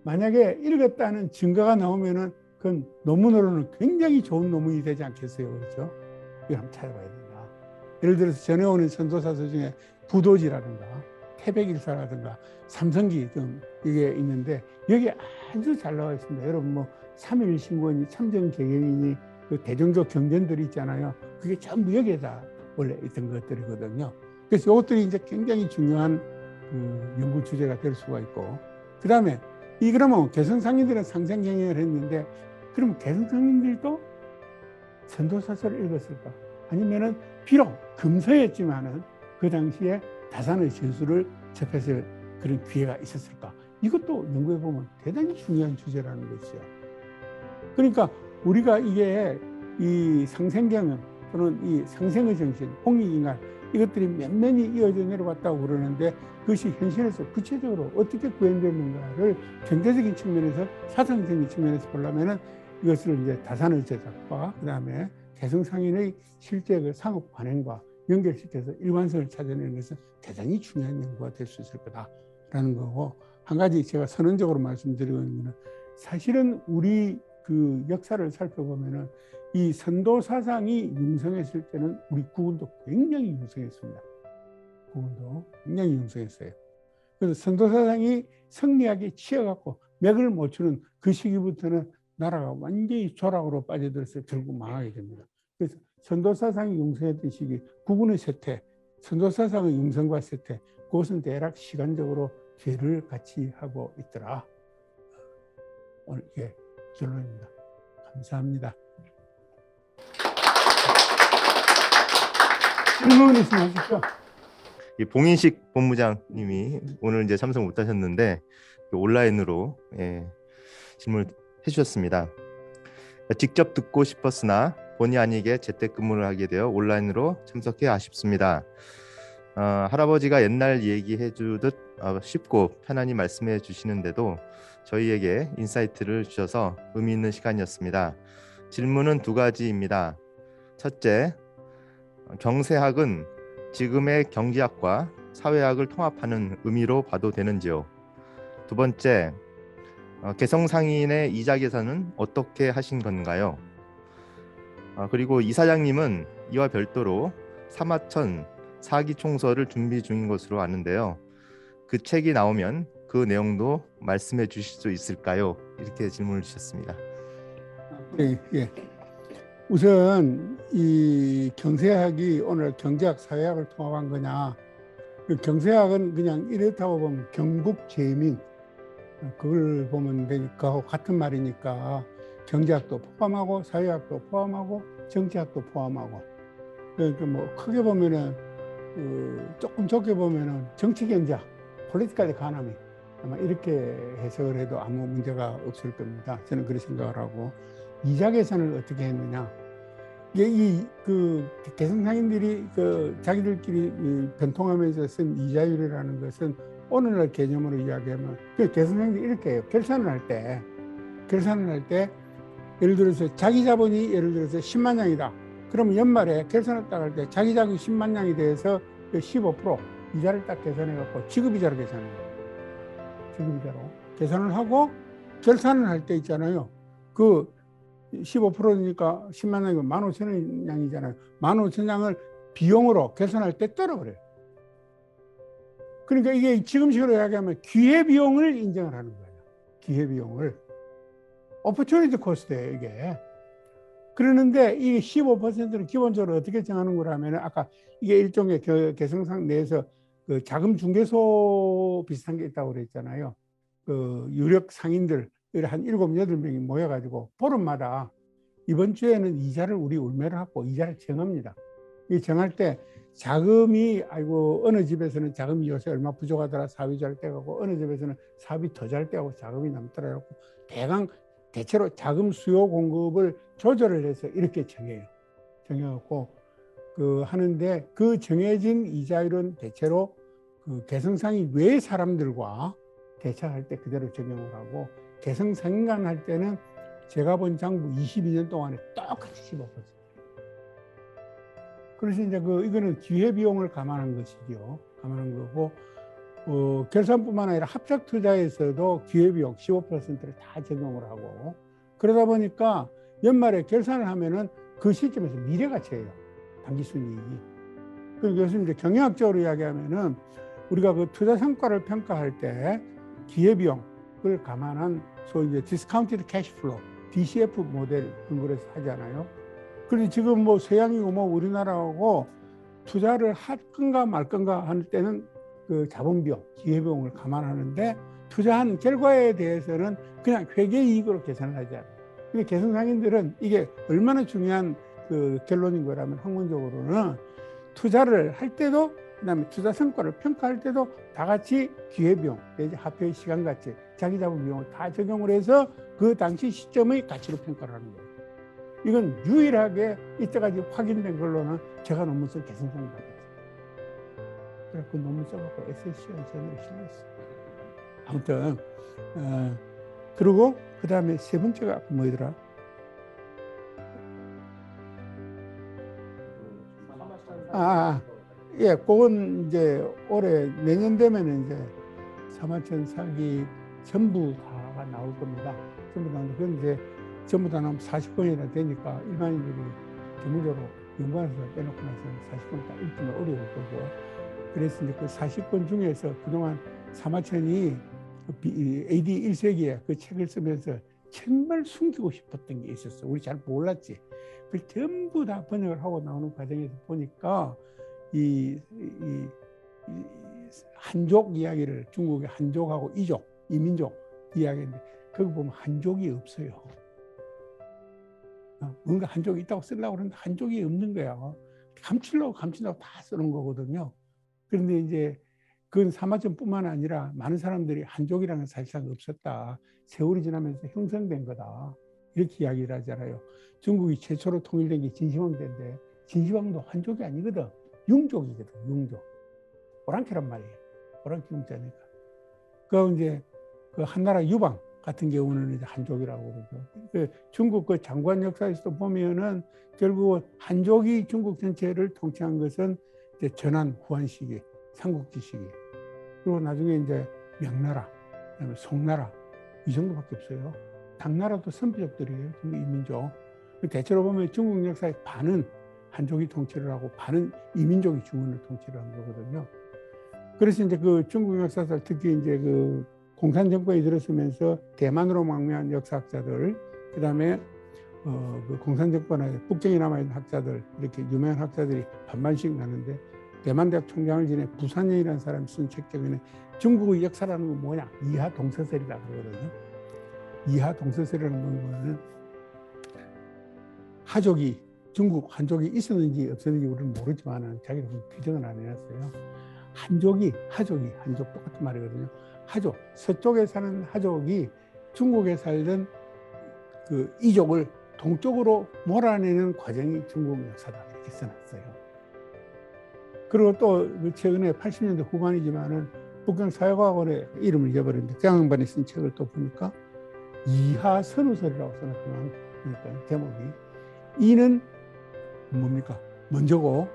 만약에 읽었다는 증거가 나오면은 그건 논문으로는 굉장히 좋은 논문이 되지 않겠어요, 그렇죠? 이걸 한번 찾아봐야 된다. 예를 들어서 전해 오는 선도 사설 중에 부도지라든가 태백일사라든가 삼성기 등 이게 있는데 여기 아주 잘 나와 있습니다. 여러분 뭐 3.1 신고니 참정개경이니 그 대종족 경전들이 있잖아요. 그게 전부 여기에다 원래 있던 것들이거든요. 그래서 이것들이 이제 굉장히 중요한 연구 주제가 될 수가 있고, 그 다음에 그러면 개성상인들은 상생경영을 했는데, 그러면 개성상인들도 선도사설을 읽었을까? 아니면은 비록 금서였지만은 그 당시에 다산의 저술을 접했을 그런 기회가 있었을까? 이것도 연구해 보면 대단히 중요한 주제라는 것이죠. 그러니까 우리가 이게 이 상생경영 또는 이 상생의 정신, 홍익인간 이것들이 면면이 이어져 내려왔다고 그러는데 그것이 현실에서 구체적으로 어떻게 구현되는가를 경제적인 측면에서 사상적인 측면에서 보려면은 이것을 이제 다산의 제작과 그 다음에 개성상인의 실제 그 상업 관행과 연결시켜서 일관성을 찾아내는 것은 대단히 중요한 연구가 될 수 있을 거다라는 거고, 한 가지 제가 선언적으로 말씀드리고 있는 것은 사실은 우리 그 역사를 살펴보면은 이 선도 사상이 융성했을 때는 우리 국은도 굉장히 융성했습니다. 국은도 굉장히 융성했어요. 그래서 선도 사상이 성리학에 치여갖고 맥을 못 추는 그 시기부터는 나라가 완전히 조락으로 빠져들어서 결국 망하게 됩니다. 그래서 선도 사상이 융성했던 시기, 국운의 쇠퇴, 선도 사상의 융성과 쇠퇴, 그것은 대략 시간적으로 괴를 같이 하고 있더라. 오늘 이게 결론입니다. 감사합니다. 질문 있으면 하십시오. 봉인식 본부장님이 오늘 이제 참석 못하셨는데 온라인으로 질문을 해주셨습니다. 직접 듣고 싶었으나 본의 아니게 재택근무를 하게 되어 온라인으로 참석해 아쉽습니다. 할아버지가 옛날 얘기해 주듯 쉽고 편안히 말씀해 주시는데도 저희에게 인사이트를 주셔서 의미 있는 시간이었습니다. 질문은 두 가지입니다. 첫째, 경세학은 지금의 경제학과 사회학을 통합하는 의미로 봐도 되는지요? 두 번째, 개성상인의 이자 계산은 어떻게 하신 건가요? 그리고 이사장님은 이와 별도로 사마천 사기총서를 준비 중인 것으로 아는데요. 그 책이 나오면 그 내용도 말씀해 주실 수 있을까요? 이렇게 질문을 주셨습니다. 예. 우선 이 경세학이 오늘 경제학, 사회학을 통합한 거냐? 그 경세학은 그냥 이렇다고 보면 경국재민 그걸 보면 되니까 같은 말이니까 경제학도 포함하고 사회학도 포함하고 정치학도 포함하고, 그러니까 뭐 크게 보면은 조금 좁게 보면은 정치경제학, political economy 아마 이렇게 해석을 해도 아무 문제가 없을 겁니다. 저는 그렇게 생각을 하고, 이자 계산을 어떻게 했느냐? 이게 개성상인들이 자기들끼리 변통하면서 쓴 이자율이라는 것은 오늘날 개념으로 이야기하면 개성상인들이 이렇게 해요. 결산을 할 때 예를 들어서 자기 자본이 예를 들어서 10만 양이다. 그러면 연말에 결산을 딱 할 때 자기 자본이 10만 양이 돼서 15% 이자를 딱 계산해 갖고 지급이자로 계산해요. 지급이자로 계산을 하고 결산을 할 때 있잖아요. 그 15%니까 10만 양이면 15,000원 양이잖아요. 15,000 양을 비용으로 계산할 때 떨어버려요. 그러니까 이게 지금식으로 이야기하면 기회비용을 인정을 하는 거예요. 기회비용을. 오퍼튜니티 코스트예요, 이게. 그러는데 이 15%는 기본적으로 어떻게 정하는 거라면 아까 이게 일종의 개성상 내에서 그 자금 중개소 비슷한 게 있다고 그랬잖아요. 그 유력 상인들 한 7, 8명이 모여가지고 보름마다 이번 주에는 이자를 우리 울매를 하고 이자를 정합니다. 이 정할 때 자금이 아이고 어느 집에서는 자금이 요새 얼마 부족하더라 사업이 잘 돼가고 어느 집에서는 사업이 더 잘 돼가고 자금이 남더라고 대체로 자금 수요 공급을 조절을 해서 이렇게 정해요. 정해갖고 그 하는데 그 정해진 이자율은 대체로 그 개성상인 외 사람들과 대차할 때 그대로 적용을 하고 개성상인간 할 때는 제가 본 장부 22년 동안에 똑같이 15%. 그래서 이제 이거는 기회비용을 감안한 것이죠. 감안한 거고, 결산뿐만 아니라 합작 투자에서도 기회비용 15%를 다 적용을 하고, 그러다 보니까 연말에 결산을 하면은 그 시점에서 미래가치예요. 당기순이익이. 그래서 이제 경영학적으로 이야기하면은 우리가 그 투자 성과를 평가할 때 기회비용을 감안한 소위 이제 디스카운티드 캐시플로우, DCF 모델 근거로 해서 하잖아요. 그런데 지금 뭐 서양이고 뭐 우리나라하고 투자를 할 건가 말 건가 할 때는 그 자본비용, 기회비용을 감안하는데 투자한 결과에 대해서는 그냥 회계이익으로 계산을 하지 않아요. 근데 개성상인들은 이게 얼마나 중요한 그 결론인 거라면 학문적으로는 투자를 할 때도 그다음에 투자 성과를 평가할 때도 다 같이 기회비용, 내지 화폐의 시간 가치, 자기 자본 비용을 다 적용을 해서 그 당시 시점의 가치로 평가를 하는 거예요. 이건 유일하게 이때까지 확인된 걸로는 제가 논문 쓴 개성상 받았어요. 그래서 그 논문 써갖고 SSCI 저널에 실렸어요. 아무튼 그리고 그 다음에 세 번째가 뭐더라? 예, 그건 이제 올해 내년 되면 이제 사마천 사기 전부 다가 나올 겁니다. 전부 다 나오는데 그건 이제 전부 다 나오면 40권이나 되니까 일반인들이 전문적으로 연구원에서 빼놓고 나서는 40권 다 읽기는 어려울 거고. 그래서 이제 그 40권 중에서 그동안 사마천이 AD 1세기에 그 책을 쓰면서 정말 숨기고 싶었던 게 있었어. 우리 잘 몰랐지. 그 전부 다 번역을 하고 나오는 과정에서 보니까 이 한족 이야기를 중국의 한족하고 이족, 이민족 이야기인데 거기 보면 한족이 없어요. 뭔가 한족이 있다고 쓰려고 그러는데 한족이 없는 거야. 감추려고 다 쓰는 거거든요. 그런데 이제 그건 사마천뿐만 아니라 많은 사람들이 한족이라는 사실상 없었다. 세월이 지나면서 형성된 거다. 이렇게 이야기를 하잖아요. 중국이 최초로 통일된 게 진시황제인데 진시황도 한족이 아니거든. 융족이거든. 융족. 오랑캐란 말이에요. 오랑캐 융자니까. 그 이제 그 한나라 유방 같은 경우는 이제 한족이라고 그러죠. 그 중국 그 장관 역사에서도 보면은 결국 한족이 중국 전체를 통치한 것은 이제 전한 후한 시기, 삼국지 시기. 그리고 나중에 이제 명나라, 그다음에 송나라 이 정도밖에 없어요. 당나라도 선비족들이에요. 중국 이민족. 대체로 보면 중국 역사의 반은 한족이 통치를 하고 반은 이민족이 중원을 통치를 한 거거든요. 그래서 이제 그 중국 역사에서 특히 이제 그 공산 정권이 들어서면서 대만으로 망명한 역사학자들, 그 다음에 그 공산 정권에 북경에 남아있는 학자들, 이렇게 유명한 학자들이 반반씩 나는데 대만대학 총장을 지낸 부산연이라는 사람이 쓴 책 중에는 중국의 역사라는 건 뭐냐? 이하 동서설이라고 그러거든요. 이하 동서설이라는 건 하족이 중국 한족이 있었는지 없었는지 우리는 모르지만 자기가 규정을 안 해놨어요. 한족 똑같은 말이거든요. 하족, 서쪽에 사는 하족이 중국에 살던 그 이족을 동쪽으로 몰아내는 과정이 중국 역사다 이렇게 써놨어요. 그리고 또 최근에 80년대 후반이지만은 북경 사회과학원의 이름을 잊어버렸는데 그 양반이 쓴 책을 또 보니까 이하 선우설이라고 써놨더만 그러니까 제목이 이는 뭡니까? 먼저고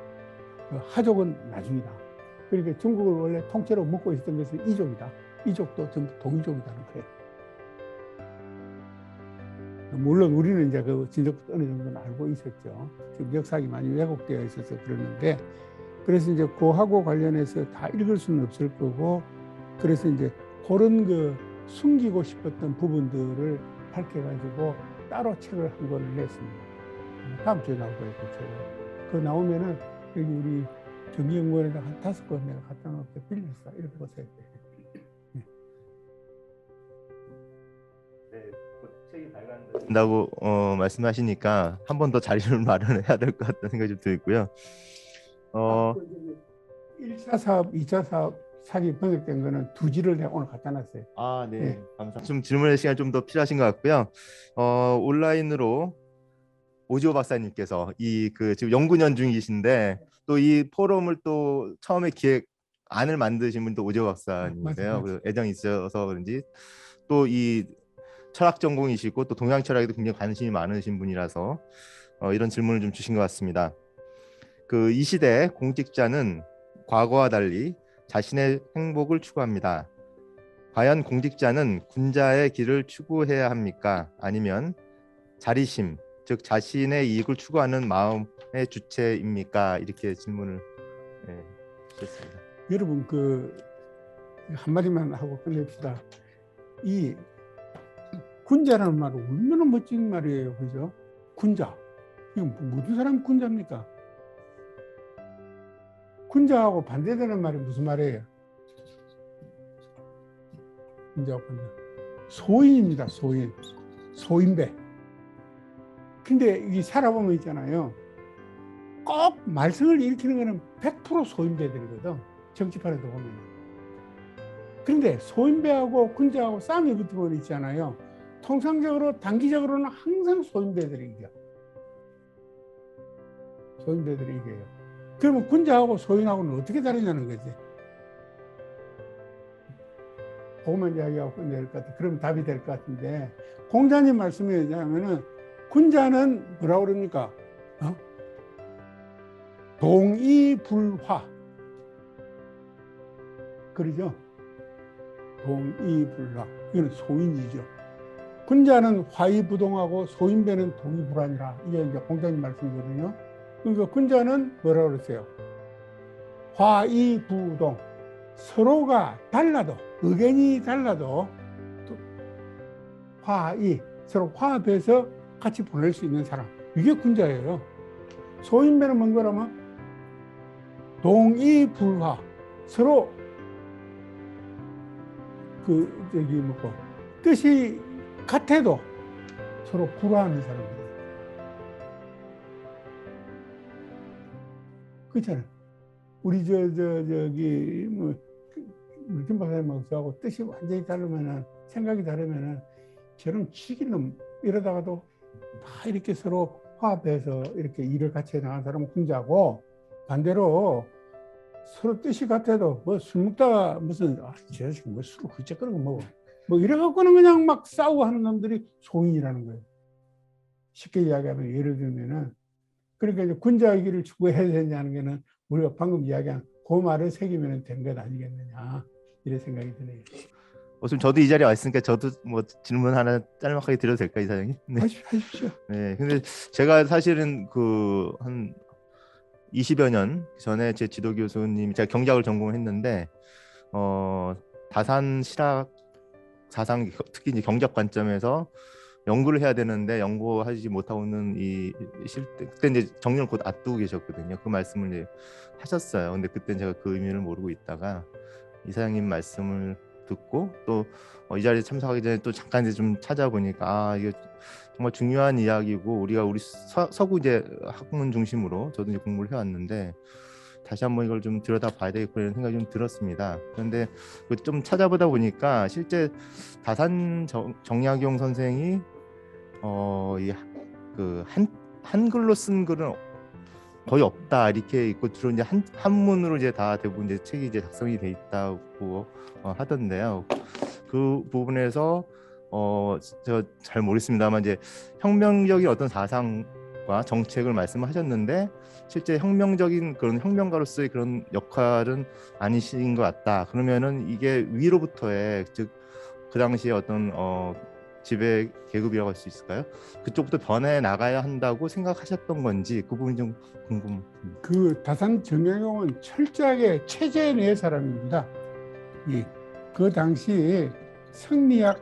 하족은 나중이다. 그러니까 중국을 원래 통째로 먹고 있었던 것은 이족이다. 이족도 전부 동이족이라는 거예요. 물론 우리는 이제 그 진적부터 어느 정도는 알고 있었죠. 지금 역사학이 많이 왜곡되어 있어서 그러는데 그래서 이제 그하고 관련해서 다 읽을 수는 없을 거고, 그래서 이제 그런 그 숨기고 싶었던 부분들을 밝혀가지고 따로 책을 한 권을 냈습니다. 다음 주에 나올 거예요, 그 책은. 그 나오면은 여기 우리 경기연구원에다 한 5권 내가 갖다 놓을게 빌렸어. 읽어보세요. 네, 그 책이 발간된다고 말씀하시니까 한 번 더 자료를 마련해야 될 것 같다는 생각이 좀 들고요. 1차 사업, 2차 사업 사기 번역된 거는 2지를 내가 오늘 갖다 놨어요. 아, 네. 네. 감사합니다. 좀 질문할 시간 좀 더 필요하신 것 같고요. 온라인으로 오지호 박사님께서 지금 연구년 중이신데 또 이 포럼을 또 처음에 기획안을 만드신 분도 오지호 박사님이세요. 맞아. 그래서 애정이 있어서 그런지 또 이 철학 전공이시고 또 동양 철학에도 굉장히 관심이 많으신 분이라서 이런 질문을 좀 주신 것 같습니다. 이 시대 공직자는 과거와 달리 자신의 행복을 추구합니다. 과연 공직자는 군자의 길을 추구해야 합니까? 아니면 자리심, 즉 자신의 이익을 추구하는 마음의 주체입니까? 이렇게 질문을 주셨습니다. 여러분 한마디만 하고 끝냅시다. 이 군자라는 말은 얼마나 멋진 말이에요, 그죠? 군자. 이건 모든 사람이 군자입니까? 군자하고 반대되는 말이 무슨 말이에요? 군자하고 반대. 소인입니다, 소인. 소인배. 근데 이 살아보면 있잖아요. 꼭 말썽을 일으키는 거는 100% 소인배들이거든. 정치판에도 보면. 그런데 소인배하고 군자하고 싸움이 붙으면 있잖아요. 통상적으로 단기적으로는 항상 소인배들이 이겨. 소인배들이 이겨요. 그러면 군자하고 소인하고는 어떻게 다르냐는 거지. 그것만 이야기하고 끝낼 것 같아. 그럼 답이 될 것 같은데, 공자님 말씀이 뭐냐면은 군자는 뭐라고 그럽니까? 동이불화. 그러죠? 동이불화. 이건 소인이죠. 군자는 화이부동하고 소인배는 동이불화니라. 이게 이제 공자님 말씀이거든요. 그러니까 군자는 뭐라고 그랬어요? 화이부동. 서로가 달라도, 의견이 달라도 서로 화합해서 같이 보낼 수 있는 사람. 이게 군자예요. 소인배는 뭔 거라면 동이불화. 서로 뜻이 같아도 서로 불화하는 사람이에요. 그렇잖아요. 우리 물김 박사님하고 뜻이 완전히 다르면은, 생각이 다르면은 저런 치기는 이러다가도 다 이렇게 서로 화합해서 이렇게 일을 같이 해 나가는 사람은 군자고, 반대로 서로 뜻이 같아도 술 먹다가 무슨 저 자식 술을 훌쩍 끓는 거 먹어 이래갖고는 그냥 막 싸우고 하는 놈들이 소인이라는 거예요. 쉽게 이야기하면 예를 들면은, 그러니까 이제 군자의 길을 추구해야 되냐는 게는 우리가 방금 이야기한 그 말을 새기면 된 것 아니겠느냐, 이런 생각이 드네요. 지금 저도 이 자리에 와 있으니까 저도 질문 하나 짤막하게 드려도 될까요, 이사장님? 네. 하십시오. 네, 근데 제가 사실은 한 20여 년 전에 제 지도 교수님이, 제가 경제학을 전공했는데 다산 실학 사상, 특히 이제 경제학 관점에서 연구를 해야 되는데 연구하지 못하고는 그때 이제 정년을 곧 앞두고 계셨거든요. 그 말씀을 이제 하셨어요. 근데 그때 제가 그 의미를 모르고 있다가 이사장님 말씀을 듣고 또 이 자리에 참석하기 전에 또 잠깐 이제 좀 찾아보니까 이게 정말 중요한 이야기고, 우리 서구 이제 학문 중심으로 저도 이제 공부를 해왔는데 다시 한번 이걸 좀 들여다봐야 되겠구나 생각이 좀 들었습니다. 그런데 좀 찾아보다 보니까 실제 다산 정약용 선생이 한글로 쓴 글은 거의 없다 이렇게 있고, 주로 이제 한문으로 이제 다 대부분 이제 책이 이제 작성이 돼 있다고 하던데요. 그 부분에서 제가 잘 모르겠습니다만 이제 혁명적인 어떤 사상과 정책을 말씀하셨는데 실제 혁명적인 그런 혁명가로서의 그런 역할은 아니신 것 같다. 그러면은 이게 위로부터의, 즉 그 당시에 어떤 지배 계급이라고 할 수 있을까요? 그쪽부터 변해 나가야 한다고 생각하셨던 건지 그 부분이 좀 궁금합니다. 그 다산 정약용은 철저하게 체제 내 사람입니다. 예. 그 당시 성리학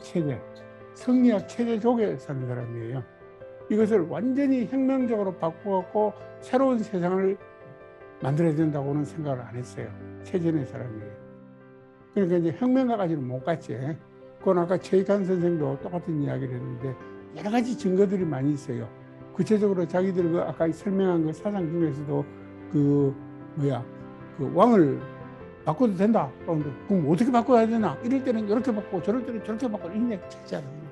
체제 속에 사는 사람이에요. 이것을 완전히 혁명적으로 바꾸고 새로운 세상을 만들어야 된다고는 생각을 안 했어요. 체제 내 사람이에요. 그러니까 이제 혁명가까지는 못 갔지. 그건 아까 최익한 선생도 똑같은 이야기를 했는데 여러 가지 증거들이 많이 있어요. 구체적으로 자기들 그 아까 설명한 그 사상 중에서도 그 왕을 바꿔도 된다. 그럼 어떻게 바꿔야 되나? 이럴 때는 이렇게 바꾸고 저럴 때는 저렇게 바꾸고 이런 얘기 찾잖아요.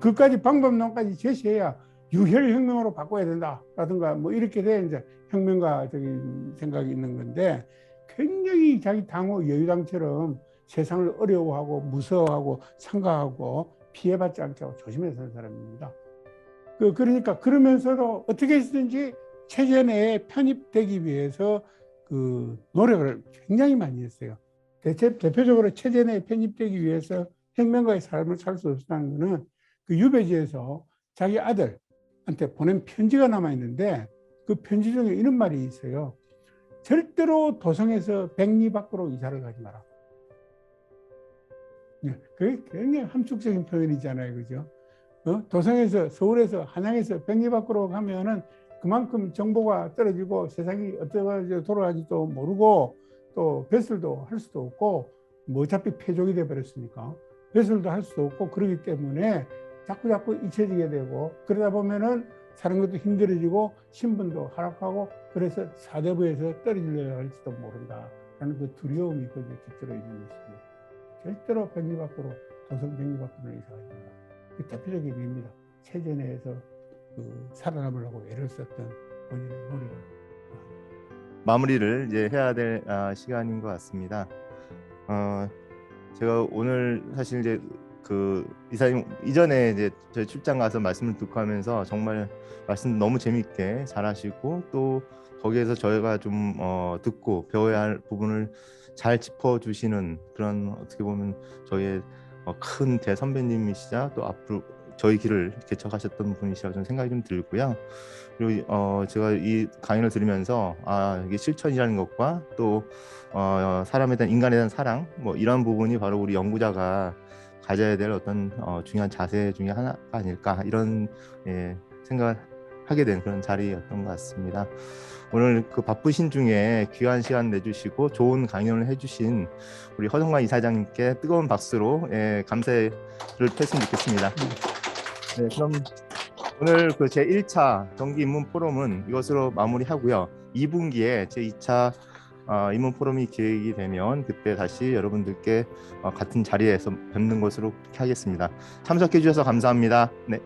그까지 방법론까지 제시해야 유혈혁명으로 바꿔야 된다라든가 뭐 이렇게 돼야 이제 혁명가적인 생각이 있는 건데 굉장히 자기 당호 여유당처럼 세상을 어려워하고 무서워하고 상가하고 피해받지 않게 하고 조심해서 사는 사람입니다. 그러니까 그러면서도 어떻게 해서든지 체제 내에 편입되기 위해서 그 노력을 굉장히 많이 했어요. 대표적으로 체제 내에 편입되기 위해서 혁명가의 삶을 살 수 없었다는 것은 그 유배지에서 자기 아들한테 보낸 편지가 남아 있는데 그 편지 중에 이런 말이 있어요. 절대로 도성에서 백리 밖으로 이사를 가지 마라. 그게 굉장히 함축적인 표현이잖아요, 그죠? 도성에서 서울에서 한양에서 백리 밖으로 가면은 그만큼 정보가 떨어지고 세상이 어떻게 돌아가지도 모르고 또 배설도 할 수도 없고 뭐 어차피 폐족이 돼 버렸으니까 배설도 할 수도 없고 그러기 때문에 자꾸 잊혀지게 되고 그러다 보면은 사는 것도 힘들어지고 신분도 하락하고 그래서 사대부에서 떨어지려 할지도 모른다라는 그 두려움이 거기에 깃들어 있는 것이죠. 절대로 백리 밖으로 도성 백리 밖으로 이사하지 마라. 그 대표적인 의미입니다. 체제 내에서 살아남으려고 애를 썼던 본인의 노력을 마무리를 이제 해야 될 시간인 것 같습니다. 제가 오늘 사실 이제 그 이사님 이전에 이제 저희 출장 가서 말씀을 듣고 하면서 정말 말씀 너무 재밌게 잘하시고 또 거기에서 저희가 좀 듣고 배워야 할 부분을 잘 짚어주시는 그런 어떻게 보면 저희의 큰 대선배님이시자 또 앞으로 저희 길을 개척하셨던 분이시라고 저는 생각이 좀 들고요. 그리고 제가 이 강연을 들으면서 이게 실천이라는 것과 또 사람에 대한 인간에 대한 사랑 뭐 이런 부분이 바로 우리 연구자가 가져야 될 어떤 중요한 자세 중에 하나가 아닐까 이런 생각을 하게 된 그런 자리였던 것 같습니다. 오늘 그 바쁘신 중에 귀한 시간 내주시고 좋은 강연을 해주신 우리 허성관 이사장님께 뜨거운 박수로 감사를 표했으면 좋겠습니다. 네, 그럼 오늘 그 제1차 정기 입문 포럼은 이것으로 마무리하고요. 2분기에 제2차 입문 포럼이 기획이 되면 그때 다시 여러분들께 같은 자리에서 뵙는 것으로 하겠습니다. 참석해 주셔서 감사합니다. 네.